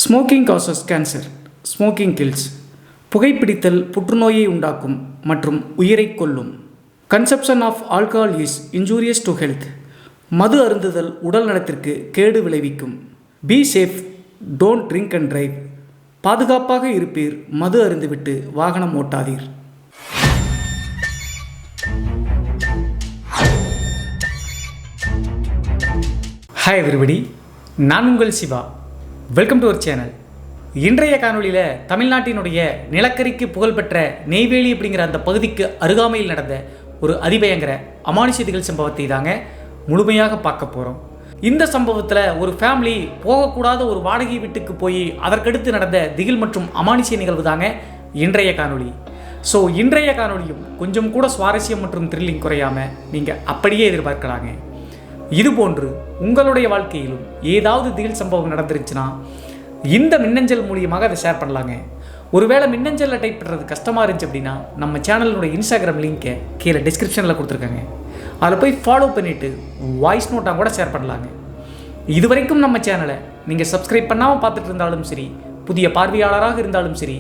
Smoking causes cancer, smoking kills. புகைப்பிடித்தல் புற்றுநோயை உண்டாக்கும் மற்றும் உயிரை கொல்லும். Consumption of alcohol is injurious to health. மது அருந்துதல் உடல் நலத்திற்கு கேடு விளைவிக்கும். Be safe, don't drink and drive. பாதுகாப்பாக இருப்பீர், மது அருந்துவிட்டு வாகனம் ஓட்டாதீர். ஹாய் எவ்ரிபடி, நான் உங்கள் Siva. Welcome to our channel. இன்றைய காணொலியில் தமிழ்நாட்டினுடைய நிலக்கரிக்கு புகழ்பெற்ற நெய்வேலி அப்படிங்கிற அந்த பகுதிக்கு அருகாமையில் நடந்த ஒரு அதிபயங்கர அமானுஷ்ய திகில் சம்பவத்தை தாங்க முழுமையாக பார்க்க போகிறோம். இந்த சம்பவத்தில் ஒரு ஃபேமிலி போகக்கூடாத ஒரு வாடகை வீட்டுக்கு போய் அதற்கடுத்து நடந்த திகில் மற்றும் அமானுஷ்ய நிகழ்வு தாங்க இன்றைய காணொலி. ஸோ இன்றைய காணொலியும் கொஞ்சம் கூட சுவாரஸ்யம் மற்றும் த்ரில்லிங் குறையாமல் நீங்கள் அப்படியே எதிர்பார்க்கலாங்க. இதுபோன்று உங்களுடைய வாழ்க்கையிலும் ஏதாவது திகில் சம்பவம் நடந்துருச்சுன்னா இந்த மின்னஞ்சல் மூலியமாக அதை ஷேர் பண்ணலாங்க. ஒருவேளை மின்னஞ்சலில் டைப் பண்ணுறது கஷ்டமாக இருந்துச்சு அப்படின்னா நம்ம சேனலினுடைய இன்ஸ்டாகிராம் லிங்க்கை கீழே டிஸ்கிரிப்ஷனில் கொடுத்துருக்காங்க. அதில் போய் ஃபாலோ பண்ணிவிட்டு வாய்ஸ் நோட்டாக கூட ஷேர் பண்ணலாங்க. இது வரைக்கும் நம்ம சேனலை நீங்கள் சப்ஸ்கிரைப் பண்ணாமல் பார்த்துட்டு இருந்தாலும் சரி, புதிய பார்வையாளராக இருந்தாலும் சரி,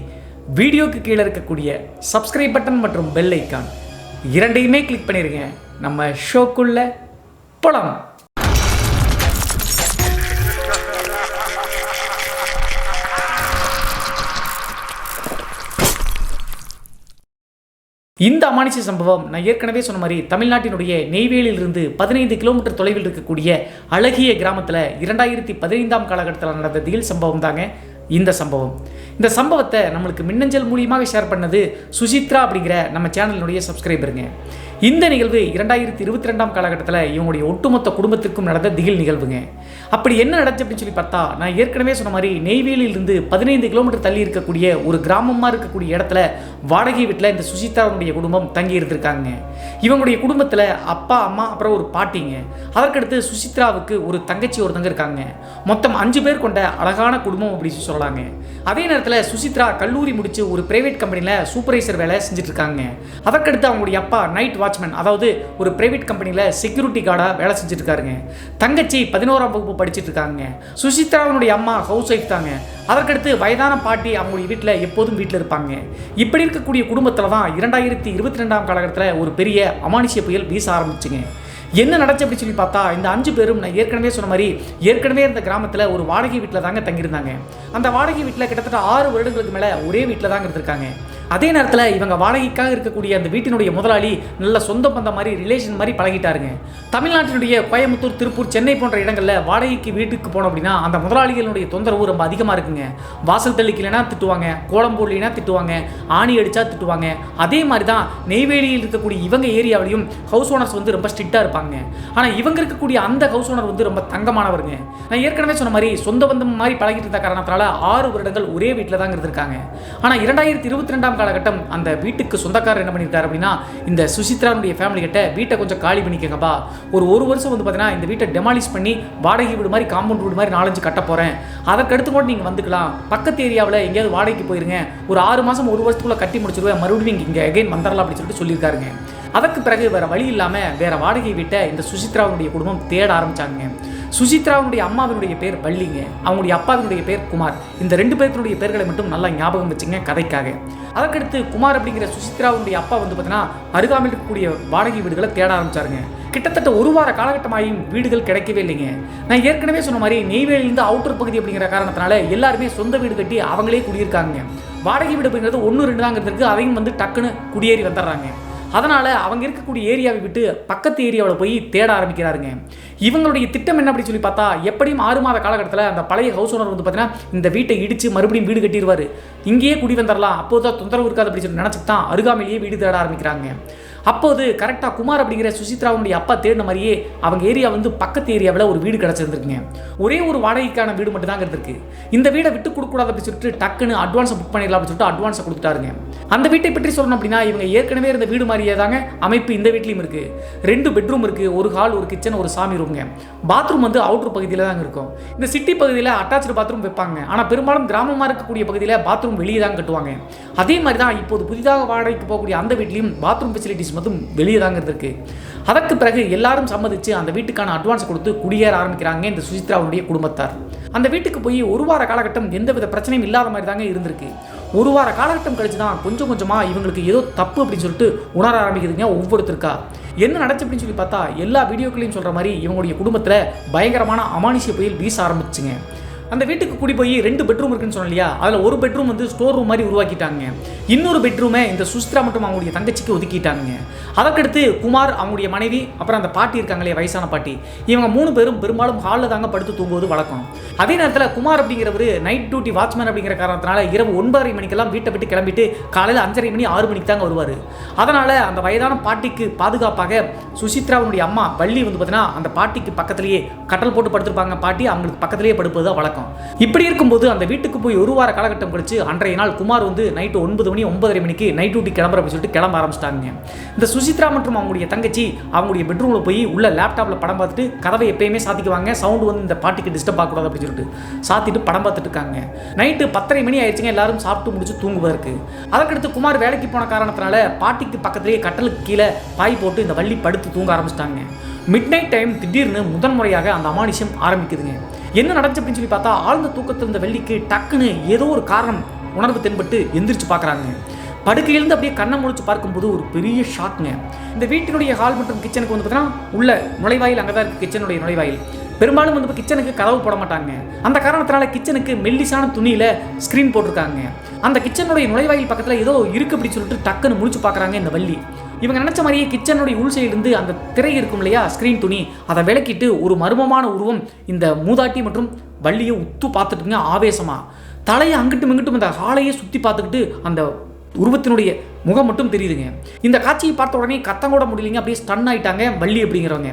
வீடியோக்கு கீழே இருக்கக்கூடிய சப்ஸ்கிரைப் பட்டன் மற்றும் பெல் ஐக்கான் இரண்டையுமே கிளிக் பண்ணிடுங்க. நம்ம ஷோக்குள்ளே போலாம். இந்த அமானுஷ்ய சம்பவம் நான் ஏற்கனவே சொன்ன மாதிரி தமிழ்நாட்டினுடைய நெய்வேலியிலிருந்து 15 கிலோமீட்டர் தொலைவில் இருக்கக்கூடிய அழகிய கிராமத்தில் 2015 காலகட்டத்தில் நடந்த திகில் சம்பவம் தாங்க இந்த சம்பவம். இந்த சம்பவத்தை நம்மளுக்கு மின்னஞ்சல் மூலியமாக ஷேர் பண்ணது சுசித்ரா அப்படிங்கிற நம்ம சேனலினுடைய சப்ஸ்கிரைபருங்க. இந்த நிகழ்வு 2022 காலகட்டத்தில் இவங்களுடைய ஒட்டுமொத்த குடும்பத்திற்கும் நடந்த திகில் நிகழ்வுங்க. அப்படி என்ன நடந்துச்சு அப்படின்னு சொல்லி பார்த்தா, நான் ஏற்கனவே சொன்ன மாதிரி நெய்வேலியிலிருந்து 15 கிலோமீட்டர் தள்ளி இருக்கக்கூடிய ஒரு கிராமமாக இருக்கக்கூடிய இடத்துல வாடகை வீட்டில் இந்த சுசித்ராவுடைய குடும்பம் தங்கி இருந்திருக்காங்க. இவங்களுடைய குடும்பத்தில் அப்பா, அம்மா, அப்புறம் ஒரு பாட்டிங்க. அதற்கடுத்து சுசித்ராவுக்கு ஒரு தங்கச்சி ஒருத்தங்க இருக்காங்க. மொத்தம் 5 பேர் கொண்ட அழகான குடும்பம் அப்படின்னு சொல்லலாங்க. அதே நேரத்தில் சுசித்ரா கல்லூரி முடிச்சு ஒரு பிரைவேட் கம்பெனியில் சூப்பர்வைசர் வேலை செஞ்சுட்டு இருக்காங்க. அதற்கடுத்து அவங்களுடைய அப்பா நைட் வாட்ச்மேன், அதாவது ஒரு பிரைவேட் கம்பெனியில் செக்யூரிட்டி கார்டாக வேலை செஞ்சுட்டு இருக்காருங்க. தங்கச்சி 11ஆம் வகுப்பு படிச்சுட்டு இருக்காங்க. சுசித்ராவுடைய அம்மா ஹவுஸ் ஒய்ஃப் தாங்க. அதற்கடுத்து வயதான பாட்டி அவங்களுடைய வீட்டில் எப்போதும் வீட்டில் இருப்பாங்க. இப்படி இருக்கக்கூடிய குடும்பத்தில் தான் 2022 காலகட்டத்தில் ஒரு பெரிய அமானுஷ்ய புயல் வீச ஆரம்பிச்சுங்க. என்ன நடந்துச்சு அப்படின்னு சொல்லி பார்த்தா, இந்த 5 பேரும் நான் ஏற்கனவே சொன்ன மாதிரி ஏற்கனவே இந்த கிராமத்தில் ஒரு வாடகை வீட்டில் தாங்க தங்கியிருந்தாங்க. அந்த வாடகை வீட்டில் கிட்டத்தட்ட 6 வருடங்களுக்கு மேலே ஒரே வீட்டில் தாங்க இருந்திருக்காங்க. அதே நேரத்தில் இவங்க வாடகைக்காக இருக்கக்கூடிய அந்த வீட்டினுடைய முதலாளி நல்ல சொந்த பந்த மாதிரி ரிலேஷன் மாதிரி பழகிட்டாருங்க. தமிழ்நாட்டினுடைய கோயம்புத்தூர், திருப்பூர், சென்னை போன்ற இடங்களில் வாடகைக்கு வீட்டுக்கு போனோம் அப்படின்னா அந்த முதலாளிகளுடைய தொந்தரவு ரொம்ப அதிகமாக இருக்குங்க. வாசல் தெளிக்கலைன்னா திட்டுவாங்க, கோலம் போடலைன்னா திட்டுவாங்க, ஆணி அடித்தா திட்டுவாங்க. அதே மாதிரி தான் நெய்வேலியில் இருக்கக்கூடிய இவங்க ஏரியாவிலையும் ஹவுஸ் ஓனர்ஸ் வந்து ரொம்ப ஸ்ட்ரிக்டாக இருப்பாங்க. ஆனால் இவங்க இருக்கக்கூடிய அந்த ஹவுஸ் ஓனர் வந்து ரொம்ப தங்கமானவருங்க. நான் ஏற்கனவே சொன்ன மாதிரி சொந்த பந்தம் மாதிரி பழகிட்டு இருந்த காரணத்தால் 6 வருடங்கள் ஒரே வீட்டில் தாங்க இருந்திருக்காங்க. ஆனால் 2022 காலகட்டம் அந்த வீட்டுக்கு சொந்தக்காரர் என்ன பண்ணியிருக்காரு அப்படின்னா, இந்த சுசித்ராவுடைய ஃபேமிலி கிட்ட வீட்டை கொஞ்சம் காலி பண்ணிக்கங்கப்பா, ஒரு வருஷம் வந்து பார்த்தீங்கன்னா இந்த வீட்டை டெமாலிஷ் பண்ணி வாடகை வீடு மாதிரி காம்பவுண்ட் வீடு மாதிரி 4-5 கட்ட போகிறேன், அதற்கடுத்து கூட நீங்கள் வந்துக்கலாம், பக்கத்து ஏரியாவில் எங்கேயாவது வாடகைக்கு போயிருங்க, ஒரு 6 மாதம் 1 வருஷத்துக்குள்ளே கட்டி முடிச்சிருவேன், மறுபடியும் இங்கே அகைன் வந்துடலாம் அப்படின்னு சொல்லிட்டு சொல்லியிருக்காருங்க. அதற்கு பிறகு வேறு வழி இல்லாமல் வேறு வாடகை வீட்டை இந்த சுசித்ராவுடைய குடும்பம் தேட ஆரம்பித்தாங்க. சுசித்ராவுடைய அம்மாவினுடைய பேர் வள்ளிங்க, அவங்களுடைய அப்பாவினுடைய பேர் குமார். இந்த 2 பேருடைய பேர்களை மட்டும் நல்லா ஞாபகம் வச்சுங்க கதைக்காக. அதற்கடுத்து குமார் அப்படிங்கிற சுசித்ராவுடைய அப்பா வந்து பார்த்தீங்கன்னா அருகாமையில் இருக்கக்கூடிய வாடகை வீடுகளை தேட ஆரம்பிச்சாருங்க. கிட்டத்தட்ட 1 வார காலகட்டமாயும் வீடுகள் கிடைக்கவே இல்லைங்க. நான் ஏற்கனவே சொன்ன மாதிரி நெய்வேலியிலிருந்து அவுட்டர் பகுதி அப்படிங்கிற காரணத்தினால எல்லாருமே சொந்த வீடு கட்டி அவங்களே குடியிருக்காங்க. வாடகை வீடு அப்படிங்கிறது 1-2 தாங்க இருக்கு, அதையும் வந்து டக்குன்னு குடியேறி வந்துடுறாங்க. அதனால் அவங்க இருக்கக்கூடிய ஏரியாவை விட்டு பக்கத்து ஏரியாவில் போய் தேட ஆரம்பிக்கிறாருங்க. இவங்களுடைய திட்டம் என்ன அப்படின்னு சொல்லி பார்த்தா, எப்படியும் 6 மாத காலகட்டத்தில் அந்த பழைய ஹவுஸ் ஓனர் வந்து பார்த்தீங்கன்னா இந்த வீட்டை இடித்து மறுபடியும் வீடு கட்டிடுவார், இங்கேயே குடி வந்துடலாம், அப்போது தான் தொந்தரவு இருக்காது அப்படின்னு சொல்லி நினச்சிட்டு தான் அருகாமையிலேயே வீடு தேட ஆரம்பிக்கிறாங்க. அப்போது கரெக்டாக குமார் அப்படிங்கிற சுசித்ராவுடைய அப்பா தேடின மாதிரியே அவங்க ஏரியா வந்து பக்கத்து ஏரியாவில் ஒரு வீடு கிடச்சிருந்துருக்குங்க. ஒரே ஒரு வாடகைக்கான வீடு மட்டும் தாங்க இருந்திருக்கு. இந்த வீடை விட்டு கொடுக்கூடாது அப்படின்னு சொல்லிட்டு டக்குன்னு அட்வான்ஸை புக் பண்ணிடலாம் அப்படின்னு சொல்லிட்டு அட்வான்ஸை கொடுத்துட்டாருங்க. அந்த வீட்டை பற்றி சொல்லணும் அப்படின்னா, இவங்க ஏற்கனவே இருந்த வீடு மாதிரியே தாங்க அமைப்பு இந்த வீட்லையும் இருக்குது. 2 பெட்ரூம் இருக்குது, ஒரு ஹால், ஒரு கிச்சன், ஒரு சாமி ரூம்ங்க. பாத்ரூம் வந்து அவுட்டர் பகுதியில் தாங்க இருக்கும். இந்த சிட்டி பகுதியில் அட்டாச்சு பாத்ரூம் வைப்பாங்க, ஆனால் பெரும்பாலும் கிராமமாக இருக்கக்கூடிய பகுதியில் பாத்ரூம் வெளியே தான் கட்டுவாங்க. அதே மாதிரி தான் இப்போது புதிதாக வாடகைக்கு போகக்கூடிய அந்த வீட்லையும் பாத்ரூம் ஃபெசிலிட்டிஸ் மட்டும் வெளியே தாங்க இருக்கு. அதற்கு பிறகு எல்லாரும் சம்மதிச்சு அந்த வீட்டுக்கான அட்வான்ஸ் கொடுத்து குடியேற ஆரம்பிக்கிறாங்க இந்த சுசித்ராவுடைய குடும்பத்தார். அந்த வீட்டுக்கு போய் ஒரு வார காலகட்டம் எந்தவித பிரச்சனையும் இல்லாத மாதிரி தாங்க இருந்திருக்கு. ஒரு வார காலகட்டம் கழிச்சு தான் கொஞ்சம் கொஞ்சமாக இவங்களுக்கு ஏதோ தப்பு அப்படின்னு சொல்லிட்டு உணர ஆரம்பிக்குதுங்க ஒவ்வொருத்தருக்கா. என்ன நடந்துச்சு அப்படின்னு சொல்லி பார்த்தா எல்லா வீடியோக்களையும் சொல்கிற மாதிரி இவங்களுடைய குடும்பத்தில் பயங்கரமான அமானுஷ்ய புயல் வீச ஆரம்பிச்சுங்க. அந்த வீட்டுக்கு கூடி போய் 2 பெட்ரூம் இருக்குன்னு சொன்னோம் இல்லையா, அதில் ஒரு பெட்ரூம் வந்து ஸ்டோர் ரூம் மாதிரி உருவாக்கிட்டாங்க. இன்னொரு பெட்ரூமை இந்த சுசித்ரா மற்றும் அவங்களுடைய தங்கச்சிக்கு ஒதுக்கிட்டாங்க. அதற்கடுத்து குமார், அவங்களுடைய மனைவி, அப்புறம் அந்த பாட்டி இருக்காங்களே வயசான பாட்டி, இவங்க 3 பேரும் பெரும்பாலும் ஹாலில் தாங்க படுத்து தூங்குவது வழக்கம். அதே நேரத்தில் குமார் அப்படிங்கிறவர் நைட் டியூட்டி வாட்ச்மேன் அப்படிங்கிற காரணத்தினால இரவு 9:30 மணிக்கெல்லாம் வீட்டை விட்டு கிளம்பிட்டு காலையில் 5:30 மணி 6 மணிக்கு தாங்க வருவார். அதனால் அந்த வயதான பாட்டிக்கு பாதுகாப்பாக சுசித்ராவுடைய அம்மா வள்ளி வந்து பார்த்தீங்கன்னா அந்த பாட்டிக்கு பக்கத்திலேயே கட்டல் போட்டு படுத்திருப்பாங்க. பாட்டி அவங்களுக்கு பக்கத்திலேயே படுப்பது தான் வழக்கம். இப்படி இருக்கும்போது அந்த வீட்டுக்கு போய் ஒரு வார காலகட்டம் கழிச்சு அன்றைய நாள் குமார் வந்து நைட்டு 9 மணி 9:30 மணிக்கு நைட் டியூட்டி கிளம்புற அப்படின்னு சொல்லிட்டு கிளம்ப ஆரம்பிச்சிட்டாங்க. இந்த சுசித்ரா மற்றும் அவங்களுடைய தங்கச்சி அவங்களுடைய பெட்ரூமில் போய் உள்ள லேப்டாப்பில் படம் பார்த்துட்டு கதவை எப்பயுமே சாத்திக்குவாங்க. சவுண்டு வந்து இந்த பாட்டிக்கு டிஸ்டர்ப் ஆகக்கூடாது அப்படின்னு சொல்லிட்டு சாத்திட்டு படம் பார்த்துட்டு இருக்காங்க. நைட்டு 10:30 மணி ஆயிடுச்சுங்க. எல்லாரும் சாப்பிட்டு முடிச்சு தூங்குவாருக்கு. அதற்கடுத்து குமார் வேலைக்கு போன காரணத்தினால பாட்டிக்கு பக்கத்திலேயே கட்டலுக்கு கீழே பாய் போட்டு இந்த வள்ளி படுத்து தூங்க ஆரம்பிச்சிட்டாங்க. மிட் நைட் டைம் திடீர்னு முதன்முறையாக அந்த அமானுஷ்யம் ஆரம்பிக்குதுங்க. என்ன நடந்துச்சு அப்படின்னு சொல்லி பார்த்தா ஆழ்ந்த தூக்கத்தில் இருந்த வெள்ளிக்கு டக்குன்னு ஏதோ ஒரு காரணம் உணர்வு தென்பட்டு எந்திரிச்சு பார்க்குறாங்க. படுக்கையிலிருந்து அப்படியே கண்ணை முழிச்சு பார்க்கும்போது ஒரு பெரிய ஷாக்குங்க. இந்த வீட்டினுடைய ஹால் மற்றும் கிச்சனுக்கு வந்து பார்த்தீங்கன்னா உள்ள நுழைவாயில் அங்கே தான் இருக்குது. கிச்சனுடைய நுழைவாயில் பெரும்பாலும் வந்து கிச்சனுக்கு கதவு போட மாட்டாங்க. அந்த காரணத்தினால கிச்சனுக்கு மெல்லிசான துணியில் ஸ்க்ரீன் போட்டிருக்காங்க. அந்த கிச்சனுடைய நுழைவாயில் பக்கத்தில் ஏதோ இருக்குது அப்படின்னு சொல்லிட்டு டக்குன்னு முழிச்சு பார்க்குறாங்க இந்த வள்ளி. இவங்க நினச்ச மாதிரியே கிச்சனுடைய உள் சைடிலிருந்து அந்த திரை இருக்கும் இல்லையா, ஸ்க்ரீன் துணி, அதை விளக்கிட்டு ஒரு மர்மமான உருவம் இந்த மூதாட்டி மற்றும் வள்ளியை உத்து பார்த்துட்டுங்க ஆவேசமாக. தலையை அங்கிட்டும் இங்கிட்டும் இந்த ஹாலையே சுற்றி பார்த்துக்கிட்டு அந்த உருவத்தினுடைய முகம் மட்டும் தெரியுதுங்க. இந்த காட்சியை பார்த்த உடனே கத்தம் கூட முடியலைங்க. அப்படியே ஸ்டன் ஆகிட்டாங்க வள்ளி அப்படிங்கிறவங்க.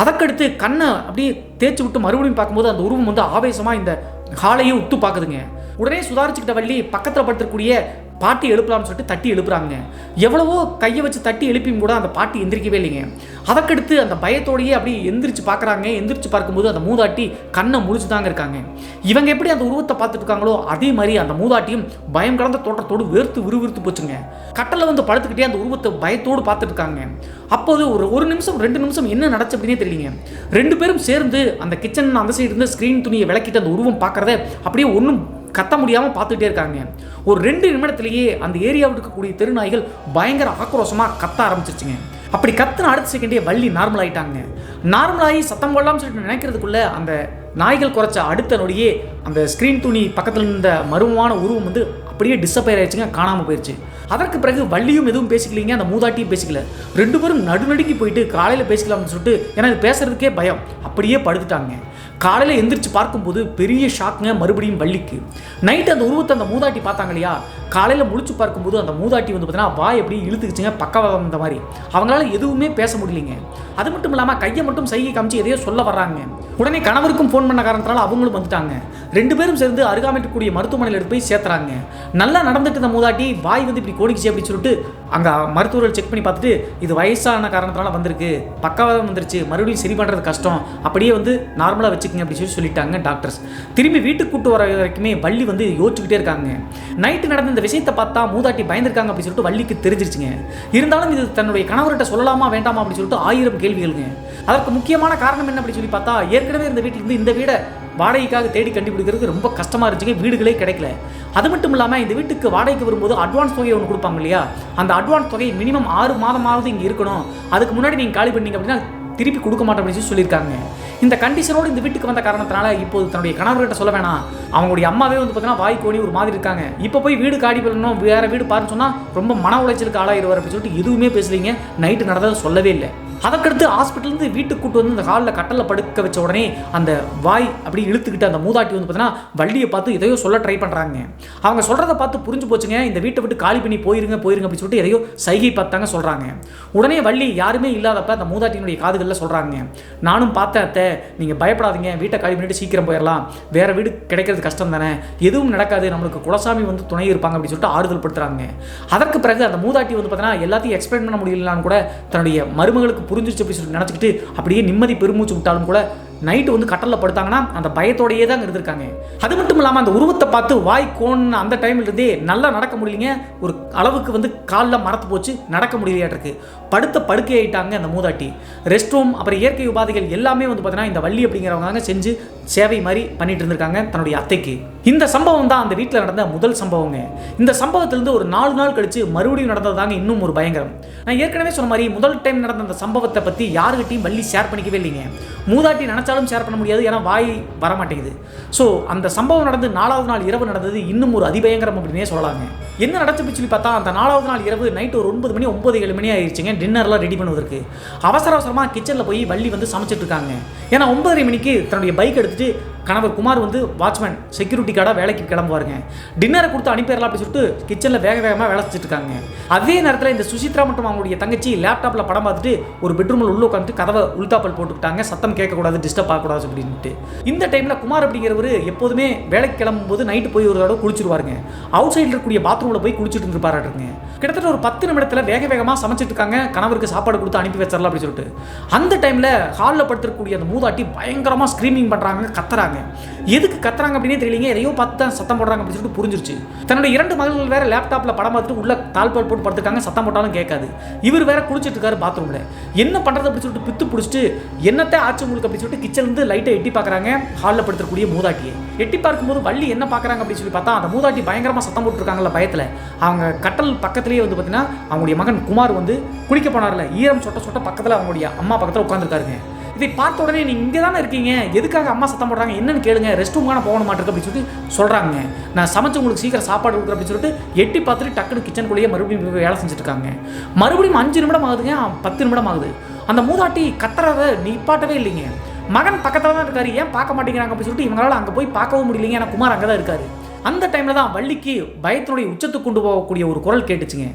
அதற்கடுத்து கண்ணை அப்படியே தேய்ச்சி விட்டு மறுபடியும் பார்க்கும்போது அந்த உருவம் வந்து ஆவேசமாக இந்த ஹாலையே உத்து பார்க்குதுங்க. உடனே சுதாரிச்சுக்கிட்ட வள்ளி பக்கத்தில் படுத்துக்கூடிய பாட்டி எழுப்பலாம்னு சொல்லிட்டு தட்டி எழுப்புறாங்க. எவ்வளவோ கையை வச்சு தட்டி எழுப்பியும் கூட அந்த பாட்டி எந்திரிக்கவே இல்லைங்க. அதற்கடுத்து அந்த பயத்தோடையே அப்படியே எந்திரிச்சு பார்க்குறாங்க. எந்திரிச்சு பார்க்கும்போது அந்த மூதாட்டி கண்ணை முழிச்சு தாங்க இருக்காங்க. இவங்க எப்படி அந்த உருவத்தை பார்த்துட்டு இருக்காங்களோ அதே மாதிரி அந்த மூதாட்டியும் பயம் கலந்த தோற்றத்தோடு வேர்த்து விறுவிறுத்து போச்சுங்க. கட்டலை வந்து படுத்துக்கிட்டே அந்த உருவத்தை பயத்தோடு பார்த்துட்டு இருக்காங்க. அப்போது ஒரு நிமிஷம் 2 நிமிஷம் என்ன நடச்சு அப்படின்னே தெரியலங்க. 2 பேரும் சேர்ந்து அந்த கிச்சன் அந்த சைடு இருந்து ஸ்க்ரீன் துணியை விளக்கிட்டு அந்த உருவம் பார்க்குறத அப்படியே ஒன்றும் கத்த முடியாமல் பார்த்துக்கிட்டே இருக்காங்க. ஒரு 2 நிமிடத்திலேயே அந்த ஏரியாவில் இருக்கக்கூடிய தெருநாய்கள் பயங்கர ஆக்ரோஷமாக கத்த ஆரம்பிச்சிருச்சுங்க. அப்படி கத்துன அடுத்த செகண்டே வள்ளி நார்மல் ஆகிட்டாங்க. நார்மலாகி சத்தம் போடலாம்னு சொல்லிட்டு நினைக்கிறதுக்குள்ள அந்த நாய்கள் குறைச்ச அடுத்த நொடியே அந்த ஸ்க்ரீன் துணி பக்கத்தில் இருந்த மர்மமான உருவம் வந்து அப்படியே டிஸப்பேர் ஆயிடுச்சுங்க, காணாமல் போயிடுச்சு. அதற்கு பிறகு வள்ளியும் எதுவும் பேசிக்கலிங்க, அந்த மூதாட்டியும் பேசிக்கல. 2 பேரும் நடுநடுங்கி போயிட்டு காலையில் பேசிக்கலாம்னு சொல்லிட்டு எனக்கு பேசுறதுக்கே பயம் அப்படியே படுத்துட்டாங்க. காலையில் எந்திரிச்சு பார்க்கும்போது பெரிய ஷாக்குங்க மறுபடியும் வள்ளிக்கு. நைட்டு அந்த உருவத்தை அந்த மூதாட்டி பார்த்தாங்க இல்லையா, காலையில் முழிச்சு பார்க்கும்போது அந்த மூதாட்டி வந்து பார்த்தீங்கன்னா வாய் எப்படி இழுத்துக்குச்சுங்க, பக்கவாதம் இந்த மாதிரி. அவங்களால எதுவுமே பேச முடியலைங்க. அது மட்டும் இல்லாமல் கையை மட்டும் சைகை காமிச்சு எதையோ சொல்ல வர்றாங்க. உடனே கணவருக்கும் ஃபோன் பண்ண காரணத்தினால அவங்களும் வந்துட்டாங்க. 2 பேரும் சேர்ந்து அருகாமையில் இருக்கக்கூடிய மருத்துவமனையில் எடுத்து போய் சேர்த்துறாங்க. நல்லா நடந்துட்டு இந்த மூதாட்டி வாய் வந்து இப்படி கோடிக்குச்சு அப்படின்னு சொல்லிட்டு அங்கே மருத்துவர்கள் செக் பண்ணி பார்த்துட்டு இது வயசான காரணத்தினால வந்திருக்கு, பக்கவாதம் வந்துருச்சு, மறுபடியும் சரி பண்ணுறது கஷ்டம், அப்படியே வந்து நார்மலாக வச்சுக்கோங்க அப்படின்னு சொல்லிட்டாங்க டாக்டர்ஸ். திரும்பி வீட்டுக்கு கூட்டு வர வரைக்குமே வள்ளி வந்து யோசிச்சுக்கிட்டே இருக்காங்க. நைட்டு நடந்த இந்த விஷயத்தை பார்த்தா மூதாட்டி பயந்துருக்காங்க அப்படின்னு சொல்லிட்டு வள்ளிக்கு தெரிஞ்சிருச்சுங்க. இருந்தாலும் இது தன்னுடைய கணவர்கிட்ட சொல்லலாமா வேண்டாமா அப்படின்னு சொல்லிட்டு 1000 கேள்விகளுங்க. அதற்கு முக்கியமான காரணம் என்ன அப்படின்னு சொல்லி பார்த்தா ஏற்கனவே இருந்த வீட்டிலிருந்து இந்த வீடை வாடகைக்காக தேடி கண்டுபிடிக்கிறது ரொம்ப கஷ்டமாக இருந்துச்சுங்க. வீடுகளே கிடைக்கல. அது மட்டும் இல்லாமல் இந்த வீட்டுக்கு வாடகைக்கு வரும்போது அட்வான்ஸ் தொகை ஒன்று கொடுப்பாங்க இல்லையா, அந்த அட்வான்ஸ் தொகை மினிமம் 6 மாதமாவது இங்கே இருக்கணும், அதுக்கு முன்னாடி நீங்கள் காலி பண்ணீங்க அப்படின்னா திருப்பி கொடுக்க மாட்டோம் அப்படின்னு சொல்லியிருக்காங்க. இந்த கண்டிஷனோடு இந்த வீட்டுக்கு வந்த காரணத்தினால இப்போது தன்னுடைய கணவர்கிட்ட சொல்ல வேணாம், அவங்களுடைய அம்மாவே வந்து பார்த்தீங்கன்னா வாய் கோணி ஒரு மாதிரி இருக்காங்க, இப்போ போய் வீடு காடி பண்ணணும் வேறு வீடு பாருன்னு சொன்னால் ரொம்ப மன உளைச்சலுக்கு ஆளாயிடுவார் அப்படின்னு சொல்லிட்டு எதுவுமே பேசலீங்க. நைட்டு நடந்ததை சொல்லவே இல்லை. அதற்கடுத்து ஹாஸ்பிட்டலேருந்து வீட்டுக்கு கூட்டு வந்து இந்த ஹாலில் கட்டலில் படுக்க வச்ச உடனே அந்த வாய் அப்படி இழுத்துக்கிட்டு அந்த மூதாட்டி வந்து பார்த்தீங்கன்னா வள்ளியை பார்த்து எதையோ சொல்ல ட்ரை பண்ணுறாங்க. அவங்க சொல்கிறத பார்த்து புரிஞ்சு போச்சுங்க. இந்த வீட்டை விட்டு காலி பண்ணி போயிருங்க அப்படின்னு சொல்லிட்டு எதையோ சைகை பார்த்தாங்க சொல்கிறாங்க. உடனே வள்ளி யாருமே இல்லாதப்ப அந்த மூதாட்டியினுடைய காதுகளில் சொல்கிறாங்க, நானும் பார்த்தேன் அத்தை, நீங்கள் பயப்படாதீங்க, வீட்டை காலி பண்ணிட்டு சீக்கிரம் போயிடலாம், வேறு வீடு கிடைக்கிறது கஷ்டம் தானே, எதுவும் நடக்காது, நம்மளுக்கு குலசாமி வந்து துணை இருப்பாங்க அப்படின்னு சொல்லிட்டு ஆறுதல் படுத்துறாங்க. அதற்கு பிறகு அந்த மூதாட்டி வந்து பார்த்தீங்கன்னா எல்லாத்தையும் எக்ஸ்பிளைன் பண்ண முடியலன்னு கூட தன்னுடைய மருமகளுக்கு புரிஞ்சிச்சு அப்படி சொல்லி நினச்சிக்கிட்டு அப்படியே நிம்மதி பெருமூச்சு விட்டாலும் கூட நைட்டு வந்து கட்டலில் படுத்தாங்கன்னா அந்த பயத்தோடையே தான் இருந்திருக்காங்க. அது மட்டும் இல்லாமல் அந்த உருவத்தை பார்த்து வாய் கோன்னு அந்த டைம்ல இருந்தே நல்லா நடக்க முடியலைங்க. ஒரு அளவுக்கு வந்து காலில் மரத்து போச்சு, நடக்க முடியலையாட்டிருக்கு. படுத்த படுக்கை ஆகிட்டாங்க அந்த மூதாட்டி. ரெஸ்ட் ரூம் அப்புறம் இயற்கை உபாதைகள் எல்லாமே வந்து பார்த்தீங்கன்னா இந்த வள்ளி அப்படிங்கிறவங்க செஞ்சு சேவை மாதிரி பண்ணிட்டு இருந்திருக்காங்க தன்னுடைய அத்தைக்கு. இந்த சம்பவம் தான் அந்த வீட்டில் நடந்த முதல் சம்பவங்க. இந்த சம்பவத்திலிருந்து ஒரு 4 நாள் கழிச்சு மறுபடியும் நடந்ததாங்க இன்னும் ஒரு பயங்கரம். நான் ஏற்கனவே சொன்ன மாதிரி முதல் டைம் நடந்த அந்த சம்பவத்தை பற்றி யாருக்கிட்டையும் வள்ளி ஷேர் பண்ணிக்கவே இல்லைங்க. மூதாட்டி நினைச்சாலும் ஷேர் பண்ண முடியாது, ஏன்னா வாய் வரமாட்டேங்குது. ஸோ அந்த சம்பவம் நடந்து 4வது நாள் இரவு நடந்தது இன்னும் ஒரு அதிபயங்கரம் அப்படின்னே சொல்லலாங்க. என்ன நடந்துச்சு சொல்லி பார்த்தா, அந்த 4வது நாள் இரவு நைட்டு ஒரு 9 மணி 9-7 மணி ஆயிடுச்சுங்க டின்னர்லாம் ரெடி பண்ணுவதற்கு. அவசரமாக கிச்சனில் போய் வள்ளி வந்து சமைச்சிட்டு இருக்காங்க. ஏன்னா 9:30 மணிக்கு தன்னுடைய பைக் எடுத்துட்டு கணவர் குமார் வந்து வாட்ச்மேன் செக்யூரிட்டி கார்டாக வேலைக்கு கிளம்புவாருங்க. டின்னரை கொடுத்து அனுப்பிடலாம் அப்படின்னு சொல்லிட்டு கிச்சனில் வேகமாக வேலை செஞ்சுட்டு இருக்காங்க. அதே நேரத்தில் இந்த சுசித்ரா மற்றும் அவங்களுடைய தங்கச்சி லேப்டாப்பில் படம் பார்த்துட்டு ஒரு பெட்ரூமில் உள்ள உட்காந்துட்டு கதவை உள்தாப்பல் போட்டுக்கிட்டாங்க, சத்தம் கேட்கக்கூடாது, டிஸ்டர்ப் ஆகக்கூடாது அப்படின்ட்டு. இந்த டைமில் குமார் அப்படிங்கிறவர் எப்போதுமே வேலைக்கு கிளம்பும்போது நைட்டு போய் ஒரு தடவை குளிச்சிருவாருங்க. அவுட் சைடில் இருக்கக்கூடிய பாத்ரூமில் போய் குளிச்சுட்டு இருந்துருப்பாருங்க. கிட்டத்தட்ட ஒரு 10 நிமிடத்தில் வேகமாக சமைச்சிட்டு இருக்காங்க. கணவருக்கு சாப்பாடு கொடுத்து அனுப்பி வச்சிடலாம் அப்படின்னு சொல்லிட்டு அந்த டைமில் ஹாலில் படுத்திருக்கக்கூடிய அந்த மூதாட்டி பயங்கரமாக ஸ்க்ரீமிங் பண்ணுறாங்க, கத்துறாங்க. எதுக்கு கத்துறாங்க அப்படின்னே தெரியலங்க. எதையோ பார்த்து தான் சத்தம் போடுறாங்க அப்படின்னு சொல்லிட்டு புரிஞ்சிருச்சு. தன்னுடைய 2 மகள்கள் வேற லேப்டாப்பில் படம் பார்த்துட்டு உள்ள தாழ்பால் போட்டு படுத்துருக்காங்க, சத்தம் போட்டாலும் கேட்காது. இவர் வேற குளிச்சிட்டு இருக்காரு பாத்ரூமில். என்ன பண்ணுறது அப்படின்னு சொல்லிட்டு பித்து பிடிச்சிட்டு என்னத்தை ஆச்சு உங்களுக்கு அப்படின்னு சொல்லிட்டு கிச்சன்லேருந்து லைட்டை எட்டி பார்க்குறாங்க ஹாலில் படுத்தக்கூடிய மூதாட்டியை. எட்டி பார்க்கும்போது வள்ளி என்ன பார்க்குறாங்க அப்படின்னு சொல்லி பார்த்தா, அந்த மூதாட்டி பயங்கரமாக சத்தம் போட்டுருக்காங்கல்ல பயத்தில். அவங்க கட்டல் பக்கத்துலேயே வந்து பார்த்தீங்கன்னா அவங்களுடைய மகன் குமார் வந்து குளிக்க போனார்ல, ஈரம் சொட்ட பக்கத்தில் அவங்களுடைய அம்மா பக்கத்தில் உட்காந்துருக்காருங்க. இதை பார்த்த உடனே நீங்கள் இங்கே தானே இருக்கீங்க, எதுக்காக அம்மா சத்தம் போடுறாங்க என்னன்னு கேளுங்க, ரெஸ்ட் ரூம் போக மாட்டேருக்கு அப்படின்னு சொல்லிட்டு சொல்கிறாங்க. நான் சமைச்சு உங்களுக்கு சீக்கிரம் சாப்பாடு கொடுக்குறேன் அப்படின்னு சொல்லிட்டு எட்டி பார்த்துட்டு டக்குனு கிச்சனுக்குள்ளேயே மறுபடியும் வேலை செஞ்சுட்டு இருக்காங்க. மறுபடியும் 5 நிமிடம் ஆகுதுங்க, 10 நிமிடம் ஆகுது. அந்த மூதாட்டி கத்துறத நிப்பாட்டவே இல்லைங்க. மகன் பக்கத்தில் தான் இருக்காரு, ஏன் பார்க்க மாட்டேங்கிறாங்க அப்படின்னு சொல்லிட்டு இவங்களால அங்கே போய் பார்க்கவும் முடியலைங்க. ஏன்னா குமார் அங்கே தான் இருக்காரு. அந்த டைமில் தான் வள்ளிக்கு பயத்தினுடைய உச்சத்துக்கு கொண்டு போகக்கூடிய ஒரு குரல் கேட்டுச்சுங்க.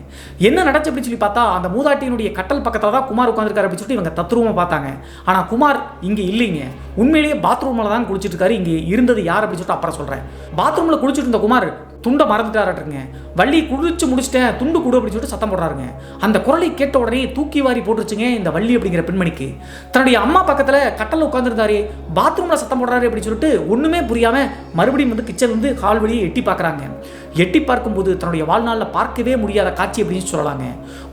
என்ன நடச்சு அப்படின்னு சொல்லி பார்த்தா, அந்த மூதாட்டியினுடைய கட்டல் பக்கத்தில் தான் குமார் உட்காந்துருக்காரு அப்படின்னு சொல்லிட்டு இவங்க தத்ரூபமாக பார்த்தாங்க. ஆனால் குமார் இங்கே இல்லைங்க, உண்மையிலேயே பாத்ரூமில் தான் குளிச்சுட்டு இருக்காரு. இங்கே இருந்தது யார் அப்படின்னு சொல்லிட்டு அப்புறம் சொல்கிறேன். பாத்ரூமில் குளிச்சுட்டு இருந்த குமார் துண்டை மறந்துட்டாருங்க. வள்ளி குளிச்சு முடிச்சிட்டேன், துண்டு கொடு அப்படின்னு சொல்லிட்டு சத்தம் போடுறாருங்க. அந்த குரலை கேட்ட உடனே தூக்கி வாரி போட்டுருச்சுங்க இந்த வள்ளி அப்படிங்கிற பெண்மணிக்கு. தன்னுடைய அம்மா பக்கத்தில் கட்டலில் உட்காந்துருந்தாரு, பாத்ரூமில் சத்தம் போடுறாரு அப்படின்னு சொல்லிட்டு ஒன்றுமே புரியாமல் மறுபடியும் வந்து கிச்சன் வந்து கால் வழியை எட்டி பார்க்குறாங்க. எட்டி பார்க்கும்போது தன்னுடைய வாழ்நாளில் பார்க்கவே முடியாத காட்சி அப்படின்னு சொல்லலாங்க.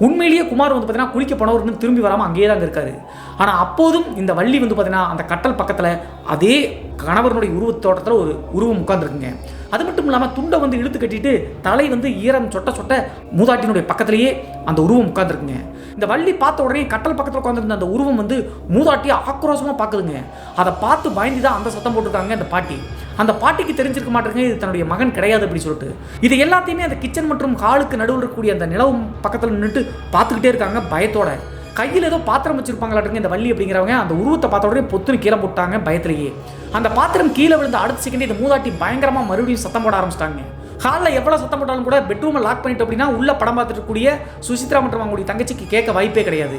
உண்மையிலேயே குமார் வந்து பார்த்தீங்கன்னா குளிக்க போனவர் திரும்பி வராமல் அங்கேயே தான் இருக்காரு. ஆனால் அப்போதும் இந்த வள்ளி வந்து பார்த்தீங்கன்னா அந்த கட்டல் பக்கத்தில் அதே கணவனுடைய உருவத்தோட்டத்தில் ஒரு உருவம் உட்கார்ந்துருக்குங்க. அது மட்டும் இல்லாமல் துண்டை வந்து இழுத்து கட்டிட்டு தலை வந்து ஈரம் சொட்ட மூதாட்டினுடைய பக்கத்திலேயே அந்த உருவம் உட்கார்ந்துருக்குங்க. இந்த வள்ளி பார்த்த உடனே கட்டல் பக்கத்தில் உட்காந்துருந்த அந்த உருவம் வந்து மூதாட்டியை ஆக்ரோஷமாக பார்க்குதுங்க. அதை பார்த்து பயந்து தான் அந்த சத்தம் போட்டிருக்காங்க அந்த பாட்டி. அந்த பாட்டிக்கு தெரிஞ்சிருக்க மாட்டேங்க இது தன்னுடைய மகன் கிடையாது அப்படின்னு சொல்லிட்டு. இது எல்லாத்தையுமே அந்த கிச்சன் மற்றும் ஹாலுக்கு நடுவில் இருக்கக்கூடிய அந்த நிலவு பக்கத்தில் நின்றுட்டு பார்த்துக்கிட்டே இருக்காங்க பயத்தோட. கையில் ஏதோ பாத்திரம் வச்சிருப்பாங்களாட்டுங்க இந்த வள்ளி அப்படிங்கிறவங்க. அந்த உருவத்தை பார்த்த உடனே பொத்துன்னு கீழே போட்டாங்க பயத்திலேயே. அந்த பாத்திரம் கீழே விழுந்த அடுத்த செகண்ட் இந்த மூதாட்டி பயங்கரமாக மறுபடியும் சத்தம் போட ஆரம்பிச்சிட்டாங்க. ஹாலில் எவ்வளோ சத்தம் போட்டாலும் கூட பெட்ரூமை லாக் பண்ணிட்டு அப்படின்னா உள்ள படம் பார்த்துட்டு கூடிய சுசித்ரா மற்றும் அவங்களுடைய தங்கச்சிக்கு கேட்க வாய்ப்பே கிடையாது.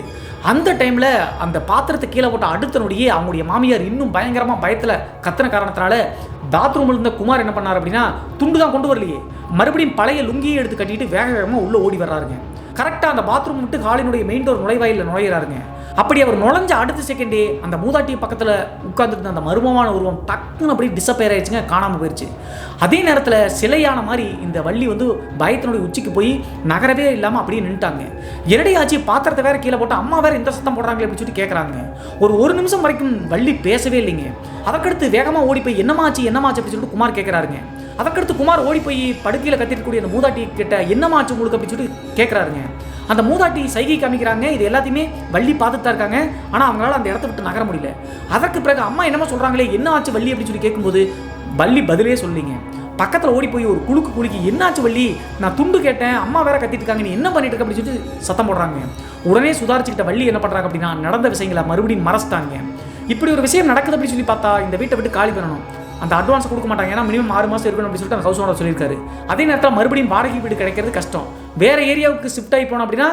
அந்த டைமில் அந்த பாத்திரத்தை கீழே போட்ட அடுத்த நொடியே அவங்களுடைய மாமியார் இன்னும் பயங்கரமாக பயத்தில் கத்தின காரணத்தினால பாத்ரூமில் இருந்த குமார் என்ன பண்ணார் அப்படின்னா துண்டு தான் கொண்டு வரலையே, மறுபடியும் பழைய லுங்கியை எடுத்து கட்டிட்டு வேகமாக உள்ளே ஓடி வர்றாருங்க. கரெக்டாக அந்த பாத்ரூம் விட்டு ஹாலினுடைய மெயின் டோர் நுழைவாயில் நுழையிறாருங்க. அப்படி அவர் நுழைஞ்ச அடுத்த செகண்டே அந்த மூதாட்டி பக்கத்தில் உட்கார்ந்துருந்த அந்த மர்மமான உருவம் டக்குன்னு அப்படி டிஸப்பேர் ஆயிடுச்சுங்க, காணாமல் போயிடுச்சு. அதே நேரத்தில் சிலையான மாதிரி இந்த வள்ளி வந்து பயத்தினுடைய உச்சிக்கு போய் நகரவே இல்லாமல் அப்படியே நின்றுட்டாங்க. என்னடையாச்சு பாத்திரத்தை வேற கீழே போட்டு அம்மா வேற இந்த சத்தம் போடுறாங்களே அப்படின்னு சொல்லிட்டு கேட்குறாங்க. ஒரு நிமிஷம் வரைக்கும் வள்ளி பேசவே இல்லைங்க. அதற்கடுத்து வேகமாக ஓடி போய் என்னமாச்சு அப்படின்னு சொல்லிட்டு குமார் கேட்குறாருங்க. அதற்கடுத்து குமார் ஓடி போய் படுக்கையில் கத்திருக்கக்கூடிய அந்த மூதாட்டி கிட்ட என்னமாச்சு உங்களுக்கு அப்படின்னு சொல்லிட்டு கேட்குறாருங்க. அந்த மூதாட்டி சைகை காமிக்கிறாங்க. இது எல்லாத்தையுமே வள்ளி பார்த்துட்டு தான் இருக்காங்க. ஆனால் அவங்களால அந்த இடத்த விட்டு நகர முடியல. அதற்கு பிறகு அம்மா என்னமோ சொல்கிறாங்களே என்ன ஆச்சு வள்ளி அப்படின்னு சொல்லி கேட்கும்போது வள்ளி பதிலே சொல்லிங்க. பக்கத்தில் ஓடி போய் ஒரு குலுக்கி என்னாச்சு வள்ளி, நான் துண்டு கேட்டேன், அம்மா வேற கத்திட்டு இருக்காங்க, நீ என்ன பண்ணிட்டு இருக்க அப்படின்னு சொல்லிட்டு சத்தம் போடுறாங்க. உடனே சுதாரிச்சுக்கிட்ட வள்ளி என்ன பண்ணுறாங்க அப்படின்னா நடந்த விஷயங்களை மறுபடியும் மறைச்சிட்டாங்க. இப்படி ஒரு விஷயம் நடக்குது அப்படின்னு சொல்லி பார்த்தா இந்த வீட்டை விட்டு காலி பண்ணணும். அந்த அட்வான்ஸ் கொடுக்க மாட்டாங்க, ஏன்னா மினிமம் 6 மாதம் இருக்கணும் அப்படின்னு சொல்லிட்டு அந்த ஹவுஸ் ஓனர் சொல்லியிருக்காரு. அதே நேரத்தில் மறுபடியும் வாடகை வீடு கிடைக்கிறது கஷ்டம். வேறு ஏரியாவுக்கு ஷிஃப்ட் ஆகி போனோம் அப்படின்னா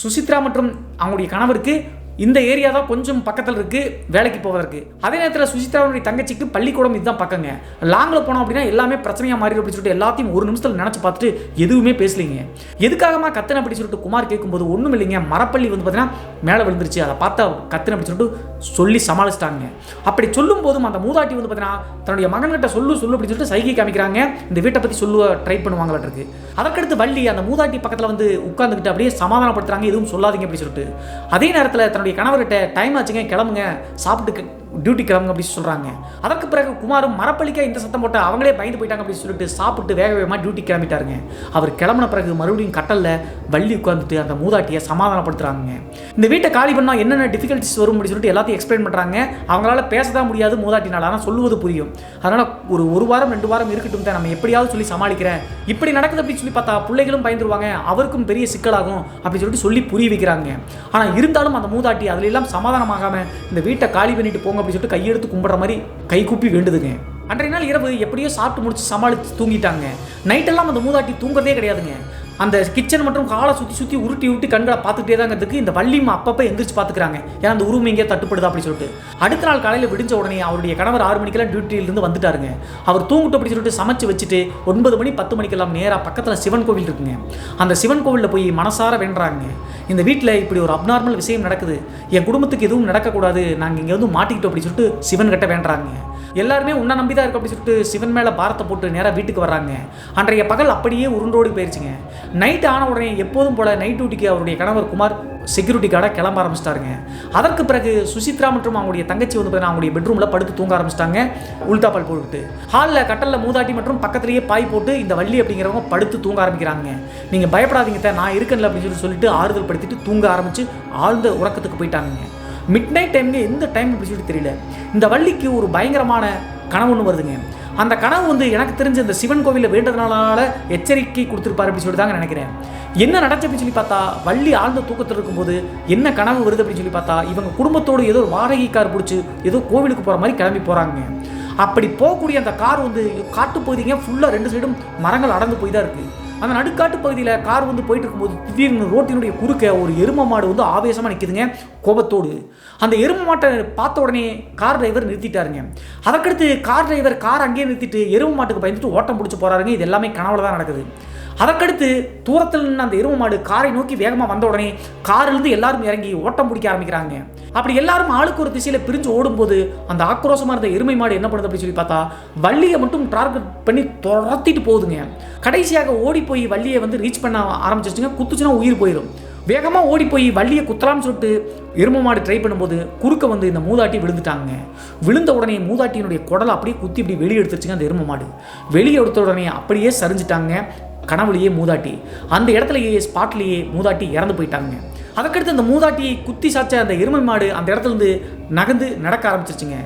சுசித்ரா மற்றும் அவங்களுடைய கணவருக்கு இந்த ஏரியா தான் கொஞ்சம் பக்கத்தில் இருக்கு வேலைக்கு போவதற்கு. அதே நேரத்தில் சுசித்ராவுடைய தங்கச்சிக்கு பள்ளிக்கூடம் இதுதான் பக்கங்க. லாங்கில் போனோம் அப்படின்னா எல்லாமே பிரச்சனையாக மாறி அப்படின்னு சொல்லிட்டு எல்லாத்தையும் ஒரு நிமிஷத்தில் நினச்சி பார்த்துட்டு எதுவுமே பேசலிங்க. எதுக்காகமா கத்துன அப்படின்னு சொல்லிட்டு குமார் கேட்கும்போது ஒன்றும் இல்லைங்க, மரப்பள்ளி வந்து பார்த்தீங்கன்னா மேலே விழுந்துருச்சு, அதை பார்த்தா கத்துன அப்படின்னு சொல்லிட்டு சொல்லி சமாளிச்சிட்டாங்க. அப்படி சொல்லும் போதும் அந்த மூதாட்டி வந்து பார்த்தீங்கன்னா தன்னுடைய மகன்கிட்ட சொல்லு அப்படின்னு சொல்லிட்டு சைகை காமிக்கிறாங்க. இந்த வீட்டை பற்றி சொல்லுவ ட்ரை பண்ணுவாங்களாட்டு இருக்கு. அதற்கடுத்து வள்ளி அந்த மூதாட்டி பக்கத்தில் வந்து உட்கார்ந்துக்கிட்டு அப்படியே சமாதானப்படுத்துறாங்க, எதுவும் சொல்லாதீங்க அப்படின்னு சொல்லிட்டு. அதே நேரத்தில் தன்னுடைய கணவர்கிட்ட டைம் ஆச்சுங்க, கிளம்புங்க, சாப்பிட்டு டியூட்டி கிளம்புங்க அப்படின்னு சொல்கிறாங்க. அதற்கு பிறகு குமாரும் மரப்பள்ளிக்கா இந்த சத்தம் போட்டு அவங்களே பயந்து போயிட்டாங்க அப்படின்னு சொல்லிட்டு சாப்பிட்டு வேக வேகமாக டியூட்டி கிளம்பிட்டாருங்க. அவர் கிளம்பின பிறகு மறுபடியும் கட்டலில் வள்ளி உட்காந்துட்டு அந்த மூதாட்டியை சமாதானப்படுத்துறாங்க. இந்த வீட்டை காலி பண்ணால் என்னென்ன டிஃபிகல்ட்டிஸ் வரும் அப்படின்னு சொல்லிட்டு எல்லாத்தையும் எக்ஸ்பிளைன் பண்ணுறாங்க. அவங்களால பேசதான் முடியாது மூதாட்டினால், ஆனால் சொல்லுவது புரியும். அதனால் ஒரு வாரம் 2 வாரம் இருக்கட்டும் தான், நம்ம எப்படியாவது சொல்லி சமாளிக்கிறேன். இப்படி நடக்குது அப்படின்னு சொல்லி பார்த்தா பிள்ளைகளும் பயந்துருவாங்க, அவருக்கும் பெரிய சிக்கலாகும் அப்படின்னு சொல்லிட்டு சொல்லி புரிய வைக்கிறாங்க. ஆனால் இருந்தாலும் அந்த மூதாட்டி அதில் எல்லாம் சமாதானமாகாமல் இந்த வீட்டை காலி பண்ணிட்டு போங்க அப்படின்னு சொல்லிட்டு கையெடுத்து கும்பிட்ற மாதிரி கை கூப்பி வேண்டுதுங்க. அன்றைய நாள் இரவு எப்படியோ சாப்பிட்டு முடிச்சு சமாளித்து தூங்கிட்டாங்க. நைட்டெல்லாம் அந்த மூதாட்டி தூங்குறதே கிடையாதுங்க. அந்த கிச்சன் மற்றும் காலை சுற்றி உருட்டி கண்களை பார்த்துக்கிட்டே தாங்கிறதுக்கு இந்த வள்ளிமா அப்பப்போ எந்திரிச்சு பார்த்துக்கிறாங்க. ஏன்னா அந்த உருவம் எங்கேயே தட்டுப்படுதா அப்படின்னு சொல்லிட்டு. அடுத்த நாள் காலையில் விடிஞ்ச உடனே அவருடைய கணவர் 6 மணிக்கெல்லாம் டியூட்டியிலிருந்து வந்துட்டாருங்க. அவர் தூங்கிட்டு அப்படின்னு சொல்லிட்டு சமைச்சு வச்சுட்டு 9 மணி 10 மணிக்கெல்லாம் நேராக பக்கத்தில் சிவன் கோவில் இருக்குங்க. அந்த சிவன் கோவிலில் போய் மனசார வேண்டுறாங்க, இந்த வீட்டில் இப்படி ஒரு அப்நார்மல் விஷயம் நடக்குது, என் குடும்பத்துக்கு எதுவும் நடக்கக்கூடாது, நாங்கள் இங்கே வந்து மாட்டிக்கிட்டோம் அப்படின்னு சொல்லிட்டு சிவன் கிட்ட வேண்டுறாங்க. எல்லாருமே உன்னை நம்பி தான் இருக்கு அப்படின்னு சொல்லிட்டு சிவன் மேலே பாரத்தை போட்டு நேராக வீட்டுக்கு வர்றாங்க. அன்றைய பகல் அப்படியே உருண்டோடி போயிடுச்சுங்க. நைட் ஆன உடனே எப்போதும் போல நைட் டியூட்டிக்கு அவருடைய கணவர் குமார் செக்யூரிட்டி கார்டாக கிளம்ப ஆரம்பிச்சிட்டாருங்க. அதற்கு பிறகு சுசித்ரா மற்றும் அவங்களுடைய தங்கச்சி வந்து பார்த்தீங்கன்னா அவங்களுடைய பெட்ரூமில் படுத்து தூங்க ஆரம்பிச்சிட்டாங்க, உள்தாப்பால் போட்டுட்டு. ஹாலில் கட்டலில் மூதாட்டி மற்றும் பக்கத்துலேயே பாய் போட்டு இந்த வள்ளி அப்படிங்கிறவங்க படுத்து தூங்க ஆரம்பிக்கிறாங்க. நீங்கள் பயப்படாதீங்க, நான் இருக்கேன்ல அப்படின்னு சொல்லிட்டு ஆறுதல் படுத்திட்டு தூங்க ஆரம்பித்து ஆழ்ந்த உறக்கத்துக்கு போயிட்டாங்க. மிட் நைட் டைம்ல எந்த டைம் அப்படி சொல்லிட்டு தெரியல. இந்த வள்ளிக்கு ஒரு பயங்கரமான கனவு ஒன்று வருதுங்க. அந்த கனவு வந்து எனக்கு தெரிஞ்ச இந்த சிவன் கோவிலில் வேண்டதுனால எச்சரிக்கை கொடுத்துருப்பாரு அப்படின்னு சொல்லி தாங்க நினைக்கிறேன். என்ன நடந்துச்சு அப்படின்னு சொல்லி பார்த்தா வள்ளி ஆழ்ந்த தூக்கத்தில் இருக்கும்போது என்ன கனவு வருது அப்படின்னு சொல்லி பார்த்தா இவங்க குடும்பத்தோடு ஏதோ ஒரு வாடகை கார் பிடிச்சி ஏதோ கோவிலுக்கு போகிற மாதிரி கிளம்பி போகிறாங்க. அப்படி போகக்கூடிய அந்த கார் வந்து காட்டு பகுதிங்க ஃபுல்லாக 2 சைடும் மரங்கள் அடர்ந்து போய் தான் இருக்குது. அந்த நடுக்காட்டு பகுதியில் கார் வந்து போயிட்டு இருக்கும்போது திடீர்னு ரோட்டினுடைய குறுக்க ஒரு எரும மாடு வந்து ஆவேசமாக நிற்குதுங்க கோபத்தோடு. அந்த எரும மாட்டை பார்த்த உடனே கார் டிரைவர் நிறுத்திட்டாருங்க. அதற்கடுத்து கார் டிரைவர் கார் அங்கேயே நிறுத்திட்டு எரும மாட்டுக்கு பயந்துட்டு ஓட்டம் பிடிச்சி போகிறாருங்க. இது எல்லாமே கனவுல தான் நடக்குது. அதற்கடுத்து தூரத்தில் நின்று அந்த எரும மாடு காரை நோக்கி வேகமாக வந்த உடனே காரிலிருந்து எல்லாரும் இறங்கி ஓட்டம் பிடிக்க ஆரம்பிக்கிறாங்க. அப்படி எல்லாரும் ஆளுக்கு ஒரு திசையில் பிரிஞ்சு ஓடும்போது அந்த ஆக்ரோஷமாக இருந்த எருமை மாடு என்ன பண்ணுது அப்படின்னு சொல்லி பார்த்தா வள்ளியை மட்டும் டார்கெட் பண்ணி துரத்திட்டு போகுதுங்க. கடைசியாக ஓடி போய் வள்ளியை வந்து ரீச் பண்ண ஆரம்பிச்சிருச்சுங்க. குத்துச்சுன்னா உயிர் போயிடும். வேகமாக ஓடி போய் வள்ளியை குத்தலாம்னு சொல்லிட்டு எருமை மாடு ட்ரை பண்ணும்போது குறுக்க வந்து இந்த மூதாட்டி விழுந்துட்டாங்க. விழுந்த உடனே மூதாட்டியினுடைய குடலை அப்படியே குத்தி இப்படி வெளியே எடுத்துருச்சுங்க. அந்த எருமை மாடு வெளியே எடுத்த உடனே அப்படியே சரிஞ்சிட்டாங்க. கனவுலையே மூதாட்டி அந்த இடத்துலையே ஸ்பாட்லேயே மூதாட்டி இறந்து போயிட்டாங்க. அதுக்கடுத்து அந்த மூதாட்டியை குத்தி சாச்ச அந்த எருமை மாடு அந்த இடத்துலேருந்து நகர்ந்து நடக்க ஆரம்பிச்சிருச்சுங்க.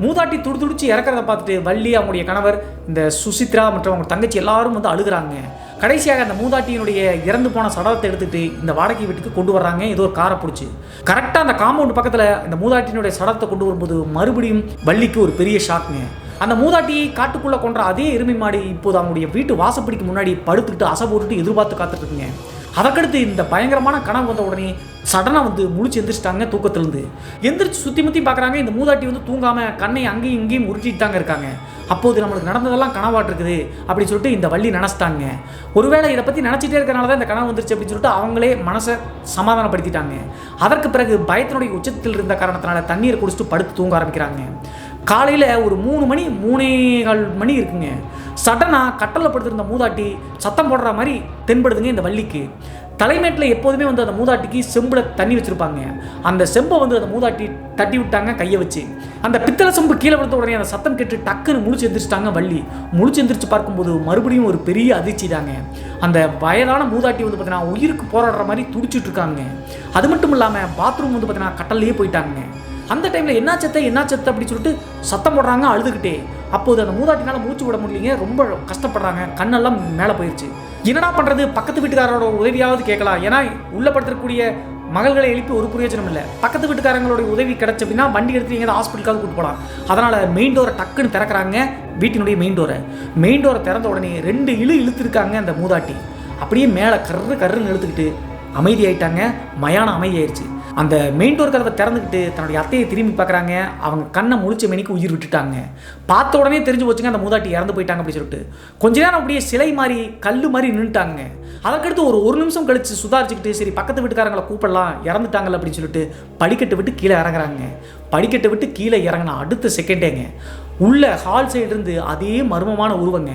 மூதாட்டி துடிச்சு இறக்கிறத பார்த்துட்டு வள்ளி அவங்களுடைய கணவர் இந்த சுசித்ரா மற்றும் அவங்க தங்கச்சி எல்லாரும் வந்து அழுகிறாங்க. கடைசியாக அந்த மூதாட்டியினுடைய இறந்து போன சடலத்தை எடுத்துகிட்டு இந்த வாடகை வீட்டுக்கு கொண்டு வர்றாங்க. ஏதோ ஒரு காரை பிடிச்சி கரெக்டாக அந்த காம்பவுண்ட் பக்கத்தில் இந்த மூதாட்டியினுடைய சடலத்தை கொண்டு வரும்போது மறுபடியும் வள்ளிக்கு ஒரு பெரிய ஷாக்குங்க. அந்த மூதாட்டியை காட்டுக்குள்ளே கொன்ற அதே எருமை மாடு இப்போது அவங்களுடைய வீட்டு வாசப்படிக்கு முன்னாடி படுத்துக்கிட்டு அசை போட்டுட்டு எதிர்பார்த்து காத்துட்ருக்குங்க. அதற்கடுத்து இந்த பயங்கரமான கனவு வந்த உடனே சடனாக வந்து முழிச்சு எந்திரிச்சிட்டாங்க. தூக்கத்திலேருந்து எந்திரிச்சு சுற்றி முற்றி பார்க்குறாங்க. இந்த மூதாட்டி வந்து தூங்காமல் கண்ணை அங்கேயும் இங்கேயும் உருட்டிட்டு தாங்க இருக்காங்க. அப்போது நம்மளுக்கு நடந்ததெல்லாம் கனவாட்டிருக்குது அப்படின்னு சொல்லிட்டு இந்த வள்ளி நினச்சிட்டாங்க. ஒருவேளை இதை பற்றி நினச்சிட்டே இருக்கிறனால தான் இந்த கனவு வந்துருச்சு அப்படின்னு சொல்லிட்டு அவங்களே மனசை சமாதானப்படுத்திட்டாங்க. அதற்கு பிறகு பயத்தினுடைய உச்சத்தில் இருந்த காரணத்தினால தண்ணீரை குடிச்சிட்டு படுத்து தூங்க ஆரம்பிக்கிறாங்க. காலையில் ஒரு 3 மணி 3:15 மணி இருக்குங்க. சடனாக கட்டலில் படுத்திருந்த மூதாட்டி சத்தம் போடுற மாதிரி தென்படுதுங்க இந்த வள்ளிக்கு. தலைமேட்டில் எப்போதுமே வந்து அந்த மூதாட்டிக்கு செம்பில் தண்ணி வச்சுருப்பாங்க. அந்த செம்பை வந்து அந்த மூதாட்டி தட்டி விட்டாங்க கையை வச்சு. அந்த பித்தளை செம்பு கீழே விழுந்த உடனே அந்த சத்தம் கேட்டு டக்குன்னு முழிச்சு எந்திரிச்சிட்டாங்க வள்ளி. முழிச்சு எந்திரிச்சு பார்க்கும்போது மறுபடியும் ஒரு பெரிய அதிர்ச்சி தாங்க. அந்த வயதான மூதாட்டி வந்து பார்த்தீங்கன்னா உயிருக்கு போராடுற மாதிரி துடிச்சிட்டு இருக்காங்க. அது மட்டும் இல்லாமல் பாத்ரூம் வந்து பார்த்தீங்கன்னா கட்டல்லையே போயிட்டாங்க. அந்த டைமில் என்னாச்சத்த அப்படின்னு சொல்லிட்டு சத்தம் போடுறாங்க அழுதுகிட்டே. அப்போது அந்த மூதாட்டினால் மூச்சு விட முடியலைங்க. ரொம்ப கஷ்டப்படுறாங்க. கண்ணெல்லாம் மேலே போயிடுச்சு. என்னடா பண்ணுறது, பக்கத்து வீட்டுக்காரரோட உதவியாவது கேட்கலாம். ஏன்னா உள்ளே படுத்தக்கூடிய மகள்களை எழுப்பி ஒரு பிரயோஜனம் இல்லை. பக்கத்து வீட்டுக்காரங்களோட உதவி கிடச்சி அப்படின்னா வண்டி எடுத்து எங்கேயாவது ஹாஸ்பிட்டலுக்காக கூட்டு போகலாம். அதனால் மெயின் டோரை டக்குன்னு திறக்கிறாங்க. வீட்டினுடைய மெயின் டோரை திறந்த உடனே 2 இழுத்துருக்காங்க அந்த மூதாட்டி. அப்படியே மேலே கருன்னு இழுத்துக்கிட்டு அமைதியாயிட்டாங்க. மயான அமைதியாயிடுச்சு. அந்த மெயின் டோர் கதவை திறந்துக்கிட்டு தன்னுடைய அத்தையை திரும்பி பார்க்குறாங்க. அவங்க கண்ணை முழிச்ச மணிக்கு உயிர் விட்டுட்டாங்க. பார்த்த உடனே தெரிஞ்சு போச்சுங்க அந்த மூதாட்டி இறந்து போயிட்டாங்க அப்படின்னு சொல்லிட்டு. கொஞ்ச நேரம் அப்படியே சிலை மாதிரி கல் மாதிரி நின்றுட்டாங்க. அதற்கடுத்து ஒரு நிமிஷம் கழிச்சு சுதாரிச்சுக்கிட்டு சரி பக்கத்து வீட்டுக்காரங்களை கூப்பிடலாம், இறந்துட்டாங்கல்ல அப்படின்னு சொல்லிட்டு படிக்கட்டு விட்டு கீழே இறங்குறாங்க. படிக்கட்டை விட்டு கீழே இறங்கினா அடுத்த செகண்டேங்க உள்ள ஹால் சைடு இருந்து அதே மர்மமான உருவங்க.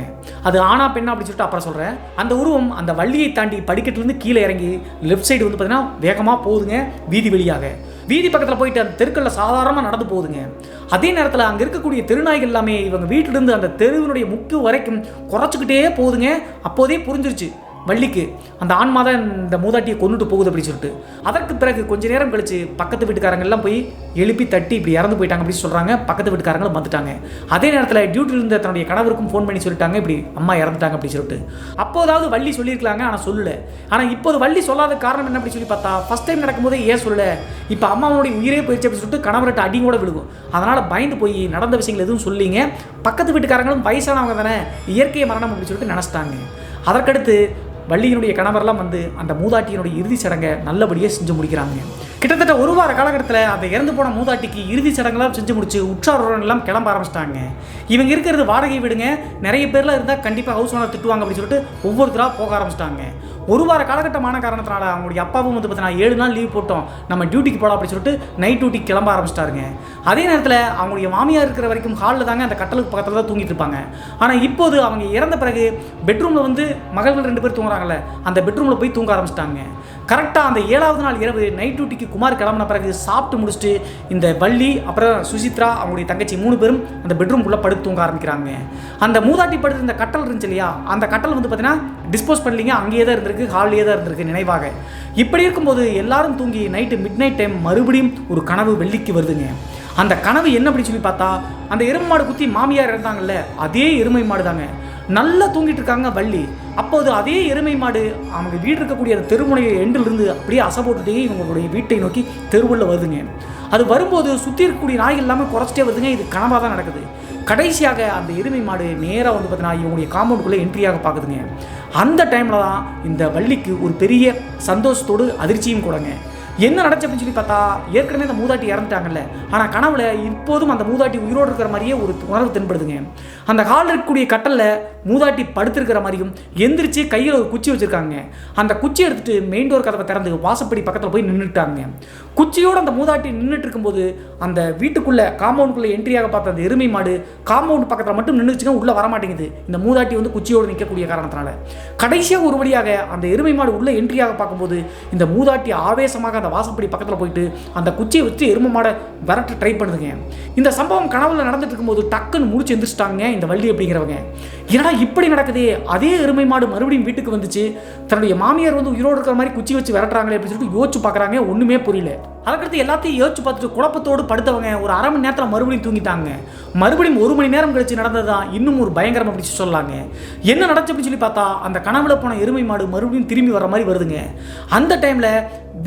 அது ஆனா பெண்ணா அப்படின்னு சொல்லிட்டு அப்புறம் சொல்கிறேன். அந்த உருவம் அந்த வள்ளியை தாண்டி படிக்கட்டுலேருந்து கீழே இறங்கி லெஃப்ட் சைடு வந்து பார்த்தீங்கன்னா வேகமாக போகுதுங்க. வீதி வழியாக வீதி பக்கத்தில் போயிட்டு அந்த தெருக்களில் சாதாரணமாக நடந்து போகுதுங்க. அதே நேரத்தில் அங்கே இருக்கக்கூடிய தெருநாய்கள் எல்லாமே இவங்க வீட்டிலிருந்து அந்த தெருவினுடைய முக்கு வரைக்கும் குறைச்சிக்கிட்டே போகுதுங்க. அப்போதே புரிஞ்சிருச்சு வள்ளிக்கு அந்த ஆன்மா தான் இந்த மூதாட்டியை கொண்டுட்டு போகுது அப்படின்னு சொல்லிட்டு. அதற்கு பிறகு கொஞ்ச நேரம் கழிச்சு பக்கத்து வீட்டுக்காரங்க எல்லாம் போய் எழுப்பி தட்டி இப்படி இறந்து போயிட்டாங்க அப்படின்னு சொல்கிறாங்க. பக்கத்து வீட்டுக்காரங்களும் வந்துட்டாங்க. அதே நேரத்தில் டியூட்டியில் இருந்த தன்னுடைய கணவருக்கும் ஃபோன் பண்ணி சொல்லிட்டாங்க இப்படி அம்மா இறந்துட்டாங்க அப்படின்னு சொல்லிட்டு. அப்போதாவது வள்ளி சொல்லியிருக்கலாங்க, ஆனால் சொல்லலை. ஆனால் இப்போது வள்ளி சொல்லாத காரணம் என்ன அப்படின்னு சொல்லி பார்த்தா ஃபஸ்ட் டைம் நடக்கும்போதே ஏன் சொல்லலை, இப்போ அம்மாவோடைய உயிரே போயிடுச்சு அப்படின்னு சொல்லிட்டு கணவர்கிட்ட அடி கூட விழுகும். அதனால் பயந்து போய் நடந்த விஷயங்கள் எதுவும் சொல்லிங்க. பக்கத்து வீட்டுக்காரங்களும் வயசானவங்க தானே இயற்கை மரணம் அப்படின்னு சொல்லிட்டு நினச்சிட்டாங்க. அதற்கடுத்து வள்ளியினுடைய கணவரெல்லாம் வந்து அந்த மூதாட்டியினுடைய இறுதி சடங்கை நல்லபடியாக செஞ்சு முடிக்கிறாங்க. கிட்டத்தட்ட ஒரு வார காலகட்டத்தில் அந்த இறந்து போன மூதாட்டிக்கு இறுதி சடங்கெல்லாம் செஞ்சு முடிச்சு உற்றார் எல்லாம் கிளம்ப ஆரம்பிச்சிட்டாங்க. இவங்க இருக்கிறது வாடகை வீடுங்க. நிறைய பேர்லாம் இருந்தால் கண்டிப்பாக ஹவுஸ் ஓனர் திட்டுவாங்க அப்படின்னு சொல்லிட்டு ஒவ்வொருத்தராக போக ஆரம்பிச்சிட்டாங்க. ஒரு வார காலகட்டமான காரணத்தினால அவங்களுடைய அப்பாவும் வந்து பார்த்தீங்கன்னா 7 நாள் லீவ் போட்டோம் நம்ம டியூட்டிக்கு போகலாம் அப்படின்னு சொல்லிட்டு நைட் டியூட்டிக்கு கிளம்ப ஆரம்பிச்சிட்டாருங்க. அதே நேரத்தில் அவங்களுடைய மாமியார் இருக்கிற வரைக்கும் ஹாலில் தாங்க அந்த கட்டலுக்கு பக்கத்தில் தான் தூங்கிட்டு இருப்பாங்க. ஆனால் இப்போது அவங்க இறந்த பிறகு பெட்ரூமில் வந்து மகள்கள் 2 பேர் தூங்குறாங்கல்ல அந்த பெட்ரூமில் போய் தூங்க ஆரம்பிச்சிட்டாங்க. கரெக்டாக அந்த 7வது நாள் இரவு நைட் டியூட்டிக்கு குமார் கிளம்பின பிறகு சாப்பிட்டு முடிச்சுட்டு இந்த வள்ளி அப்புறம் சுசித்ரா அவங்களுடைய தங்கச்சி 3 பேரும் அந்த பெட்ரூம்குள்ளே படுத்து தூங்க ஆரம்பிக்கிறாங்க. அந்த மூதாட்டி படுத்து இந்த கட்டல் இருந்துச்சு இல்லையா, அந்த கட்டல் வந்து பார்த்தீங்கன்னா டிஸ்போஸ் பண்ணலிங்க, அங்கேயே தான் இருந்திருக்கு, ஹால்லேயே தான் இருந்திருக்கு நினைவாக. இப்படி இருக்கும்போது எல்லாரும் தூங்கி நைட்டு மிட் நைட் டைம் மறுபடியும் ஒரு கனவு வெள்ளிக்கு வருதுங்க. அந்த கனவு என்ன அப்படின்னு சொல்லி பார்த்தா அந்த எருமை மாடு குத்தி மாமியார் இருந்தாங்கல்ல அதே எருமை மாடு தாங்க. நல்லா தூங்கிட்டு இருக்காங்க வள்ளி. அப்போது அதே எருமை மாடு அவங்க வீடு இருக்கக்கூடிய அந்த தெருமுனையை எண்டிலிருந்து அப்படியே அசை போட்டுட்டே இவங்களுடைய வீட்டை நோக்கி தெருவுள்ள வருதுங்க. அது வரும்போது சுற்றி இருக்கக்கூடிய நாய்கள் எல்லாமே குறைச்சிட்டே வருதுங்க. இது கனவாக தான் நடக்குது. கடைசியாக அந்த எருமை மாடு நேராக வந்து பார்த்தீங்கன்னா இவங்களுடைய காம்பவுண்டுக்குள்ளே என்ட்ரியாக பார்க்குதுங்க. அந்த டைமில் தான் இந்த வள்ளிக்கு ஒரு பெரிய சந்தோஷத்தோடு அதிர்ச்சியும் கூடங்க. என்ன நடச்சு அப்படின்னு சொல்லி பார்த்தா ஏற்கனவே அந்த மூதாட்டி இறந்துட்டாங்கல்ல, ஆனால் கனவுல இப்போதும் அந்த மூதாட்டி உயிரோடு இருக்கிற மாதிரியே ஒரு உணர்வு தென்படுதுங்க. அந்த ஹாலில் இருக்கக்கூடிய கட்டலில் மூதாட்டி படுத்திருக்கிற மாதிரியும் எந்திரிச்சு கையில் ஒரு குச்சி வச்சுருக்காங்க. அந்த குச்சி எடுத்துகிட்டு மெயின் டோர் கதவை திறந்து வாசப்படி பக்கத்தில் போய் நின்றுட்டாங்க. குச்சியோடு அந்த மூதாட்டி நின்றுட்டு இருக்கும்போது அந்த வீட்டுக்குள்ளே காம்பவுண்டுக்குள்ளே என்ட்ரியாக பார்த்த அந்த எருமை மாடு காம்பவுண்ட் பக்கத்தில் மட்டும் நின்றுச்சுங்க, உள்ளே வரமாட்டேங்குது. இந்த மூதாட்டி வந்து குச்சியோடு நிற்கக்கூடிய காரணத்தினால கடைசியாக ஒரு வழியாக அந்த எருமை மாடு உள்ளே என்ட்ரியாக பார்க்கும்போது இந்த மூதாட்டி ஆவேசமாக அந்த வாசப்படி பக்கத்தில் போயிட்டு அந்த குச்சியை வச்சு எருமை மாடை விரட்ட ட்ரை பண்ணுதுங்க. இந்த சம்பவம் கனவுல நடந்துட்டு இருக்கும்போது டக்குன்னு முடிச்சு எந்திரிச்சிட்டாங்க இந்த வள்ளி அப்படிங்கிறவங்க. ஏன்னா இப்படி நடக்குது, அதே எருமை மாடு மறுபடியும் வீட்டுக்கு வந்துச்சு, தன்னுடைய மாமியார் வந்து உயிரோடு இருக்கிற மாதிரி குச்சி வச்சு விரட்டுறாங்களே அப்படின்னு சொல்லிட்டு யோசிச்சு பார்க்குறாங்க. ஒன்றுமே புரியல. அதுக்கடுத்து எல்லாத்தையும் யோசிச்சு பார்த்துட்டு குழப்பத்தோடு படுத்தவங்க ஒரு அரை மணி நேரத்தில் மறுபடியும் தூங்கிட்டாங்க. மறுபடியும் 1 மணி நேரம் கழிச்சு நடந்தது தான் இன்னும் ஒரு பயங்கரம் அப்படின்னு சொல்லலாங்க. என்ன நடந்துச்சு அப்படின்னு சொல்லி பார்த்தா அந்த கனவுல போன எருமை மாடு மறுபடியும் திரும்பி வர மாதிரி வருதுங்க. அந்த டைமில்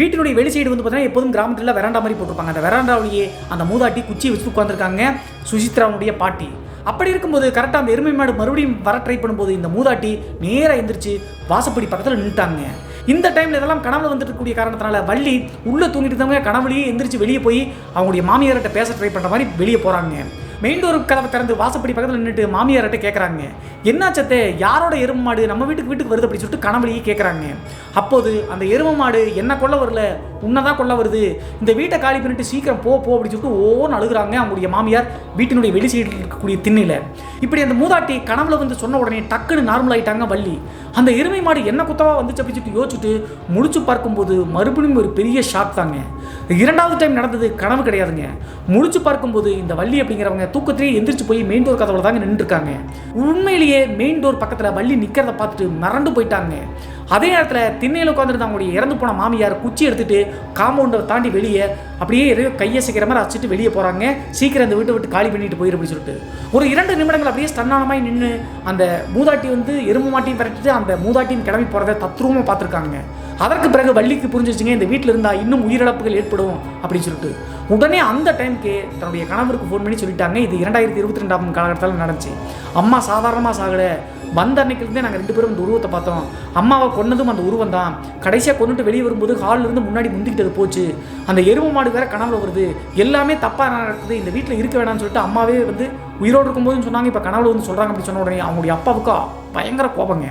வீட்டினுடைய வெளி சைடு வந்து பார்த்தீங்கன்னா எப்போதும் கிராமத்தில் வெராண்டா மாதிரி போட்டிருப்பாங்க. அந்த வெராண்டாவிலேயே அந்த மூதாட்டி குச்சியை வச்சு உட்காந்துருக்காங்க, சுசித்ராவுடைய பாட்டி. அப்படி இருக்கும்போது கரெக்டாக அந்த எருமை மாடு மறுபடியும் வர ட்ரை பண்ணும்போது இந்த மூதாட்டி நேராக எந்திரிச்சு வாசப்படி பக்கத்தில் நின்றுட்டாங்க. இந்த டைமில் இதெல்லாம் கனவுல வந்துட்டு இருக்கக்கூடிய காரணத்தினால வள்ளி உள்ளே தூங்கிட்டு இருந்தவங்க கனவுலேயே எந்திரிச்சு வெளியே போய் அவங்களுடைய மாமியார்கிட்ட பேச ட்ரை பண்ணுற மாதிரி வெளியே போகிறாங்க. மெயின் டோர் கதவை திறந்து வாசப்படி பக்கத்தில் நின்றுட்டு மாமியார்கிட்ட கேட்குறாங்க, என்னாச்சத்தை யாரோட எருமை மாடு நம்ம வீட்டுக்கு வருது அப்படின்னு சொல்லிட்டு கனவுலேயே கேட்குறாங்க. அப்போது அந்த எருமை மாடு என்ன கொல்ல வரல, உன்னதான் கொல்ல வருது, இந்த வீட்டை காலி பண்ணிட்டு சீக்கிரம் போ அப்படின்னு சொல்லிட்டு ஓன்னு அழுகுறாங்க அவங்களுடைய மாமியார் வீட்டினுடைய வெளி சைடில் இருக்கக்கூடிய திண்ணையில். இப்படி அந்த மூதாட்டி கனவுல வந்து சொன்ன உடனே டக்குன்னு நார்மல் ஆகிட்டாங்க வள்ளி. அந்த எருமை மாடு என்ன குத்தவா வந்துச்சு அப்படின்னு சொல்லிட்டு யோசிச்சுட்டு முடிச்சு பார்க்கும்போது மறுபடியும் ஒரு பெரிய ஷாக் தாங்க. 2வது டைம் நடந்தது கனவு கிடையாதுங்க. முடிச்சு பார்க்கும்போது இந்த வள்ளி அப்படிங்கிறவங்க தூக்கத்திலேயே எந்திரிச்சு போய் மெயின் டோர் கதவுல தாங்க நின்றுருக்காங்க. உண்மையிலேயே மெயின் டோர் பக்கத்தில் வள்ளி நிற்கிறத பார்த்துட்டு மிரண்டு போயிட்டாங்க. அதே நேரத்தில் திண்ணையில் உட்காந்துட்டு அவங்களுடைய இறந்து போன மாமியார் குச்சி எடுத்துட்டு காம்பவுண்டை தாண்டி வெளியே அப்படியே எதையோ கையை சிக்கிற மாதிரி அடிச்சுட்டு வெளியே போகிறாங்க. சீக்கிரம் அந்த வீட்டை விட்டு காலி பண்ணிட்டு போயிரு அப்படின்னு சொல்லிட்டு ஒரு 2 நிமிடங்கள் அப்படியே ஸ்டன்னானமாய் நின்று அந்த மூதாட்டி வந்து எருமை மாட்டியும் விரட்டிட்டு அந்த மூதாட்டியும் கிளம்பி போகிறத தத்ரூபமாக பார்த்துருக்காங்க. அதற்கு பிறகு வள்ளிக்கு புரிஞ்சிச்சுங்க இந்த வீட்டில் இருந்தால் இன்னும் உயிரிழப்புகள் ஏற்படும் அப்படின்னு சொல்லிட்டு உடனே அந்த டைமுக்கு தன்னுடைய கணவருக்கு ஃபோன் பண்ணி சொல்லிட்டாங்க. இது 2022 காலகட்டத்தில் நடந்துச்சு. அம்மா சாதாரணமாக சாகலை, வந்த அன்னைக்கிலேருந்தே நாங்கள் 2 பேரும் இந்த உருவத்தை பார்த்தோம். அம்மாவை கொன்னதும் அந்த உருவம் தான். கடைசியாக கொண்டுட்டு வெளியே வரும்போது ஹாலிலிருந்து முன்னாடி முந்திக்கிட்டது போச்சு. அந்த எருமை மாடு வேற கனவுல வருது. எல்லாமே தப்பாக நடக்குது. இந்த வீட்டில் இருக்க வேணாம்னு சொல்லிட்டு அம்மாவே வந்து உயிரோடு இருக்கும்போதுன்னு சொன்னாங்க. இப்போ கனவுல வந்து சொல்கிறாங்க அப்படின்னு சொன்ன உடனே அவங்களுடைய அப்பாவுக்கு பயங்கர கோபங்க.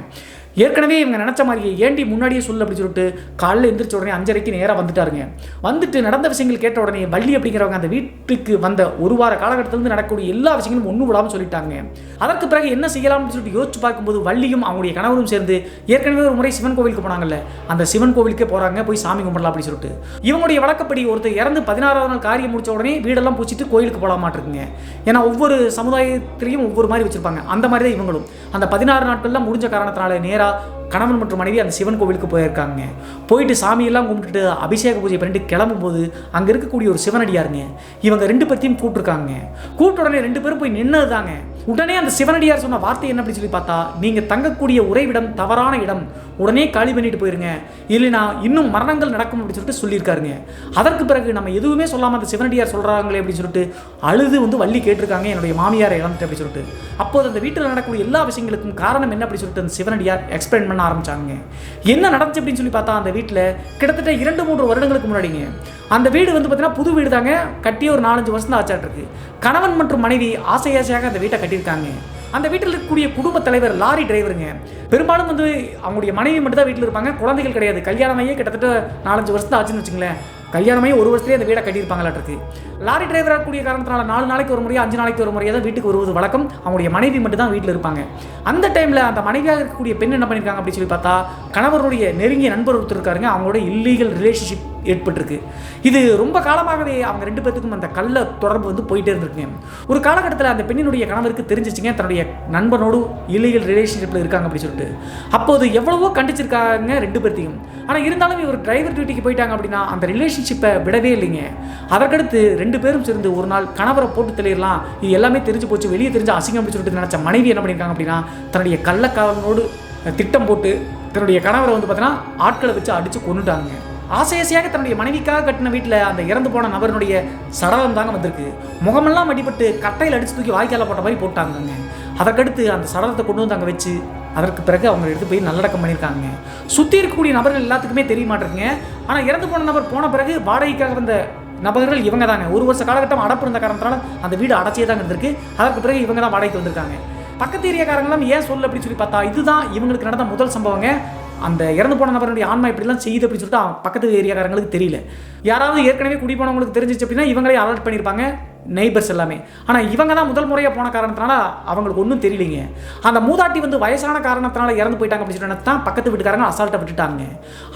ஏற்கனவே இவங்க நினச்ச மாதிரியே ஏண்டி முன்னாடியே சொல்லு அப்படின்னு சொல்லிட்டு காலையில் எந்திரிச்ச உடனே 5:30க்கு நேராக வந்துட்டாருங்க. வந்துட்டு நடந்த விஷயங்கள் கேட்ட உடனே வள்ளி அப்படிங்கிறவங்க அந்த வீட்டுக்கு வந்த ஒரு வார காலகட்டத்திலிருந்து நடக்கக்கூடிய எல்லா விஷயங்களும் ஒன்றும் விடாமல் சொல்லிட்டாங்க. அதற்கு பிறகு என்ன செய்யலாம்னு சொல்லிட்டு யோசிச்சு பார்க்கும்போது வள்ளியும் அவங்களுடைய கணவரும் சேர்ந்து ஏற்கனவே ஒரு முறை சிவன் கோவிலுக்கு போனாங்கல்ல, அந்த சிவன் கோவிலுக்கே போகிறாங்க, போய் சாமி கும்பிடலாம் அப்படின்னு சொல்லிட்டு. இவங்களுடைய வழக்கப்படி ஒருத்தர் இறந்து 16வது நாள் காரியம் முடிச்ச உடனே வீடெல்லாம் பூச்சிட்டு கோயிலுக்கு போட மாட்டிருக்குங்க. ஏன்னா ஒவ்வொரு சமுதாயத்திலையும் ஒவ்வொரு மாதிரி வச்சிருப்பாங்க. அந்த மாதிரி தான் இவங்களும் அந்த 16 நாட்கள்லாம் முடிஞ்ச காரணத்தினால நேராக கணவன் மற்றும் மனைவி அந்த சிவன் கோவிலுக்கு போயிருக்காங்க. போயிட்டு சாமியெல்லாம் கும்பிட்டுட்டு அபிஷேக பூஜை பண்ணிட்டு கிளம்பும்போது அங்கே இருக்கக்கூடிய ஒரு சிவனடியாருங்க இவங்க 2 பேர்த்தையும் கூப்பிட்டுருக்காங்க. கூப்பிட்ட உடனே 2 பேரும் போய் நின்னது தாங்க. உடனே அந்த சிவனடியார் சொன்ன வார்த்தை என்ன அப்படின்னு சொல்லி பார்த்தா, நீங்கள் தங்கக்கூடிய உறைவிடம் தவறான இடம், உடனே காலி பண்ணிட்டு போயிருங்க, இல்லைனா இன்னும் மரணங்கள் நடக்கும் அப்படின்னு சொல்லிட்டு சொல்லியிருக்காருங்க. அதற்கு பிறகு நம்ம எதுவுமே சொல்லாமல் அந்த சிவனடியார் சொல்கிறாங்களே அப்படின்னு சொல்லிட்டு அழுது வந்து வள்ளி கேட்டிருக்காங்க, என்னுடைய மாமியாரை இழந்துட்டு அப்படின்னு சொல்லிட்டு. அப்போது அந்த வீட்டில் நடக்கக்கூடிய எல்லா விஷயங்களுக்கும் காரணம் என்ன அப்படின்னு சொல்லிட்டு அந்த சிவனடியார் எக்ஸ்பிளைன் பண்ண ஆரம்பிச்சாங்க. என்ன நடந்துச்சு அப்படின்னு சொல்லி பார்த்தா, அந்த வீட்டில் கிட்டத்தட்ட 2-3 வருடங்களுக்கு முன்னாடிங்க அந்த வீடு வந்து பார்த்தீங்கன்னா புது வீடு தாங்க, கட்டியே ஒரு 4-5 வருஷம் தான் ஆச்சாட்டு இருக்கு. கணவன் மற்றும் மனைவி ஆசையாக அந்த வீட்டை கட்டியிருக்காங்க. அந்த வீட்டில் இருக்கக்கூடிய குடும்ப தலைவர் லாரி டிரைவருங்க. பெரும்பாலும் வந்து அவங்களுடைய மனைவி மட்டும் தான் வீட்டில் இருப்பாங்க, குழந்தைகள் கிடையாது. கல்யாணமாயே கிட்டத்தட்ட 4-5 வருஷம் தான் ஆச்சுன்னு வச்சுங்களேன். கல்யாணமாயே 1 வருஷத்துலேயே அந்த வீடை கட்டியிருப்பாங்களாட்டிருக்கு. லாரி டிரைவராக கூடிய காரணத்தினால 4 நாளைக்கு ஒரு முறையாக 5 நாளைக்கு ஒரு முறையாக தான் வீட்டுக்கு வருவது வழக்கம். அவங்களுடைய மனைவி மட்டும் தான் வீட்டில் இருப்பாங்க. அந்த டைமில் அந்த மனைவியாக இருக்கக்கூடிய பெண் என்ன பண்ணியிருக்காங்க அப்படின்னு சொல்லி பார்த்தா, கணவருடைய நெருங்கிய நண்பர் ஒருத்தர் இருக்காருங்க, அவங்களோட இல்லீகல் ரிலேஷன்ஷிப் ஏற்பட்டிருக்கு. இது ரொம்ப காலமாகவே அவங்க 2 பேத்துக்கும் அந்த கள்ள தொடர்பு வந்து போயிட்டே இருந்திருக்குங்க. ஒரு காலகட்டத்தில் அந்த பெண்ணினுடைய கணவருக்கு தெரிஞ்சிச்சுங்க தன்னுடைய நண்பனோடு இல்லீகல் ரிலேஷன்ஷிப்பில் இருக்காங்க அப்படின்னு சொல்லிட்டு. அப்போது எவ்வளவோ கண்டிச்சிருக்காங்க 2 பேர்த்தையும். ஆனால் இருந்தாலும் இவர் டிரைவர் டியூட்டிக்கு போயிட்டாங்க அப்படின்னா அந்த ரிலேஷன்ஷிப்பை விடவே இல்லைங்க. அதற்கடுத்து 2 பேரும் சேர்ந்து ஒரு நாள் கணவரை போட்டு தெளியலாம், இது எல்லாமே தெரிஞ்சு போச்சு, வெளியே தெரிஞ்சு அசிங்கம் அப்படின்னு சொல்லிட்டு நினச்ச மனைவி என்ன பண்ணியிருக்காங்க அப்படின்னா, தன்னுடைய கள்ளக்காரனோடு திட்டம் போட்டு தன்னுடைய கணவரை வந்து பார்த்தீங்கன்னா ஆட்களை வச்சு அடித்து கொண்டுட்டாங்க. ஆசையாக தன்னுடைய மனைவிக்காக கட்டின வீட்டில் அந்த இறந்து போன நபருடைய சடலம் தாங்க வந்திருக்கு. முகமெல்லாம் அடிபட்டு கட்டையில் அடித்து தூக்கி வாய்க்கால போட்ட மாதிரி போட்டாங்க. அதற்கடுத்து அந்த சடலத்தை கொண்டு வந்து அங்கே வச்சு அதற்கு பிறகு அவங்க எடுத்து போய் நல்லடக்கம் பண்ணியிருக்காங்க. சுற்றி இருக்கக்கூடிய நபர்கள் எல்லாத்துக்குமே தெரிய மாட்டேங்குங்க. ஆனால் இறந்து போன நபர் போன பிறகு வாடகைக்காக வந்த நபர்கள் இவங்க தாங்க. 1 வருஷ காலகட்டம் அடப்பு இருந்த காரணத்தினால அந்த வீடு அடைச்சே தாங்க இருந்திருக்கு. அதற்கு பிறகு இவங்க தான் வாடகைக்கு வந்திருக்காங்க. பக்கத்து ஏரியாக்காரங்களாம் ஏன் சொல்லு அப்படின்னு சொல்லி பார்த்தா, இதுதான் இவங்களுக்கு நடந்த முதல் சம்பவங்க. அந்த இறந்து போன நபருடைய ஆன்மா இப்படிலாம் செய்யுது அப்படின்னு சொல்லிட்டு பக்கத்து ஏரியாக்காரங்களுக்கு தெரியல. யாராவது ஏற்கனவே குடி போனவங்களுக்கு தெரிஞ்சிச்சு அப்படின்னா இவங்களே அலர்ட் பண்ணியிருப்பாங்க, நெய்பர்ஸ் எல்லாமே. ஆனால் இவங்க தான் முதல் முறையாக போன காரணத்தினால அவங்களுக்கு ஒன்றும் தெரியலைங்க. அந்த மூதாட்டி வந்து வயசான காரணத்தினால இறந்து போயிட்டாங்க அப்படின்னு சொல்லிட்டு தான் பக்கத்து வீட்டுக்காரங்க அசால்ட்டை விட்டுட்டாங்க.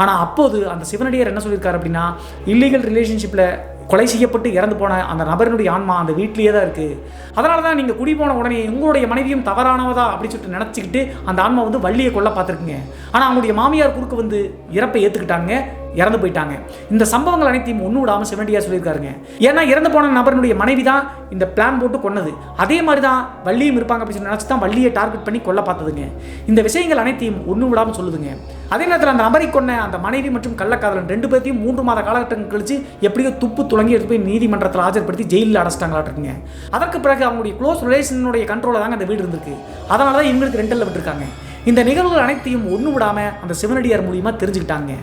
ஆனால் அப்போது அந்த சிவனடியார் என்ன சொல்லியிருக்காரு அப்படின்னா, இல்லீகல் ரிலேஷன்ஷிப்பில் கொலை செய்யப்பட்டு இறந்து போன அந்த நபரினுடைய ஆன்மா அந்த வீட்டிலேயே தான் இருக்குது. அதனால தான் நீங்கள் குடி போன உடனே உங்களுடைய மனைவியும் தவறானவதா அப்படின்னு சொல்லிட்டு நினச்சிக்கிட்டு அந்த ஆன்மா வந்து வள்ளியை கொல்ல பார்த்துருக்குங்க. ஆனால் அவங்களுடைய மாமியார் குறுக்கு வந்து இறப்பை ஏற்றுக்கிட்டாங்க, இறந்து போயிட்டாங்க. இந்த சம்பவங்கள் அனைத்தையும் ஒன்று விடாமல் சிவனடியார் சொல்லியிருக்காருங்க. ஏன்னா இறந்து போன நபருடைய மனைவி தான் இந்த பிளான் போட்டு கொன்னது. அதே மாதிரி தான் வள்ளியும் இருப்பாங்க அப்படின்னு சொல்லி நினச்சி தான் வள்ளியை டார்கெட் பண்ணி கொல்ல பார்த்ததுங்க. இந்த விஷயங்கள் அனைத்தையும் ஒன்று விடாமல் சொல்லுதுங்க. அதே நேரத்தில் அந்த நபரை கொன்ன அந்த மனைவி மற்றும் கள்ளக்காதலன் 2 பேர்த்தையும் 3 மாத காலகட்டங்கள் கழிச்சு எப்படியோ துப்பு துளங்கி எடுத்து போய் நீதிமன்றத்தில் ஆஜர்படுத்தி ஜெயிலில் அடைச்சிட்டாங்களாட்டிருக்குங்க. அதற்கு பிறகு அவங்களுடைய க்ளோஸ் ரிலேஷனுடைய கண்ட்ரோலில் தாங்க அந்த வீடு இருந்திருக்கு. அதனால தான் இவங்களுக்கு ரெண்டலில் விட்டுருக்காங்க. இந்த நிகழ்வுகள் அனைத்தையும் ஒன்று விடாமல் அந்த சிவனடியார் மூலியமாக தெரிஞ்சுக்கிட்டாங்க.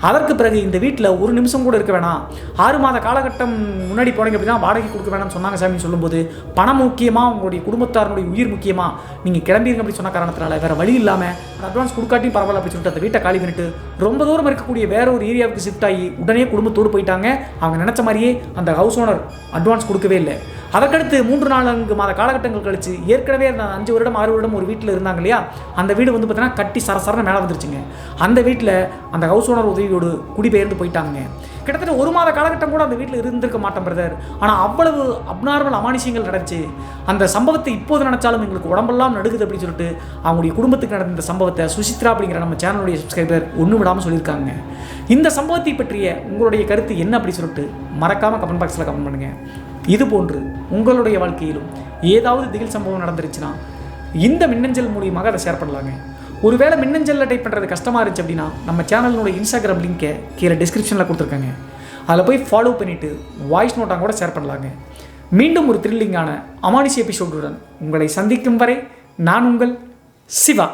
அதற்கு பிறகு இந்த வீட்டில் ஒரு நிமிஷம் கூட இருக்க வேணாம், 6 மாத காலகட்டம் முன்னாடி போனீங்க அப்படின்னா வாடகை கொடுக்க வேணாம்னு சொன்னாங்க சாமின்னு சொல்லும்போது, பணம் முக்கியமாக உங்களுடைய குடும்பத்தாரனுடைய உயிர் முக்கியமாக நீங்கள் கிளம்பிடுங்க அப்படின்னு சொன்ன காரணத்தினால வேறு வழி இல்லாமல் அட்வான்ஸ் கொடுக்காட்டியும் பரவாயில்ல அப்படின்னு சொல்லிட்டு அந்த வீட்டை காலி பண்ணிட்டு ரொம்ப தூரம் இருக்கக்கூடிய வேற ஒரு ஏரியாவுக்கு ஷிஃப்ட் ஆகி உடனே குடும்பத்தோடு போயிட்டாங்க. அவங்க நினச்ச மாதிரியே அந்த ஹவுஸ் ஓனர் அட்வான்ஸ் கொடுக்கவே இல்லை. அதற்கடுத்து 3-4 மாத காலகட்டங்கள் கழிச்சு ஏற்கனவே அந்த 5 வருடம் 6 வருடம் ஒரு வீட்டில் இருந்தாங்க இல்லையா, அந்த வீடு வந்து பார்த்தீங்கன்னா கட்டி சரசரன்னு மேலே வந்துருச்சுங்க. அந்த வீட்டில் அந்த ஹவுஸ் ஓனர் உதவியோடு குடிபெயர்ந்து போயிட்டாங்க. கிட்டத்தட்ட 1 மாத காலகட்டம் கூட அந்த வீட்டில் இருந்திருக்க மாட்டேன் பிரதர். ஆனால் அவ்வளவு அப்நார்மல் அமானுஷியங்கள் நடந்துச்சு. அந்த சம்பவத்தை இப்போது நினச்சாலும் எங்களுக்கு உடம்பெல்லாம் நடுக்குது அப்படின்னு சொல்லிட்டு அவங்களுடைய குடும்பத்துக்கு நடந்த இந்த சம்பவத்தை சுசித்ரா அப்படிங்கிற நம்ம சேனலுடைய சப்ஸ்கிரைபர் ஒன்றும் விடாமல் சொல்லியிருக்காங்க. இந்த சம்பவத்தை பற்றிய உங்களுடைய கருத்து என்ன அப்படின்னு சொல்லிட்டு மறக்காமல் கமெண்ட் பாக்ஸில் கமெண்ட் பண்ணுங்கள். இது போன்று உங்களுடைய வாழ்க்கையிலும் ஏதாவது திகில் சம்பவம் நடந்துருச்சுன்னா இந்த மின்னஞ்சல் மூலியமாக அதை ஷேர் பண்ணலாங்க. ஒருவேளை மின்னஞ்சலில் டைப் பண்ணுறது கஷ்டமாக இருந்துச்சு அப்படின்னா நம்ம சேனலினுடைய இன்ஸ்டாகிராம் லிங்கை கீழே டிஸ்கிரிப்ஷனில் கொடுத்துருக்காங்க. அதில் போய் ஃபாலோ பண்ணிவிட்டு வாய்ஸ் நோட்டாக கூட ஷேர் பண்ணலாங்க. மீண்டும் ஒரு த்ரில்லிங்கான அமானுஷ எபிசோடுடன் உங்களை சந்திக்கும் வரை நான் உங்கள் சிவா.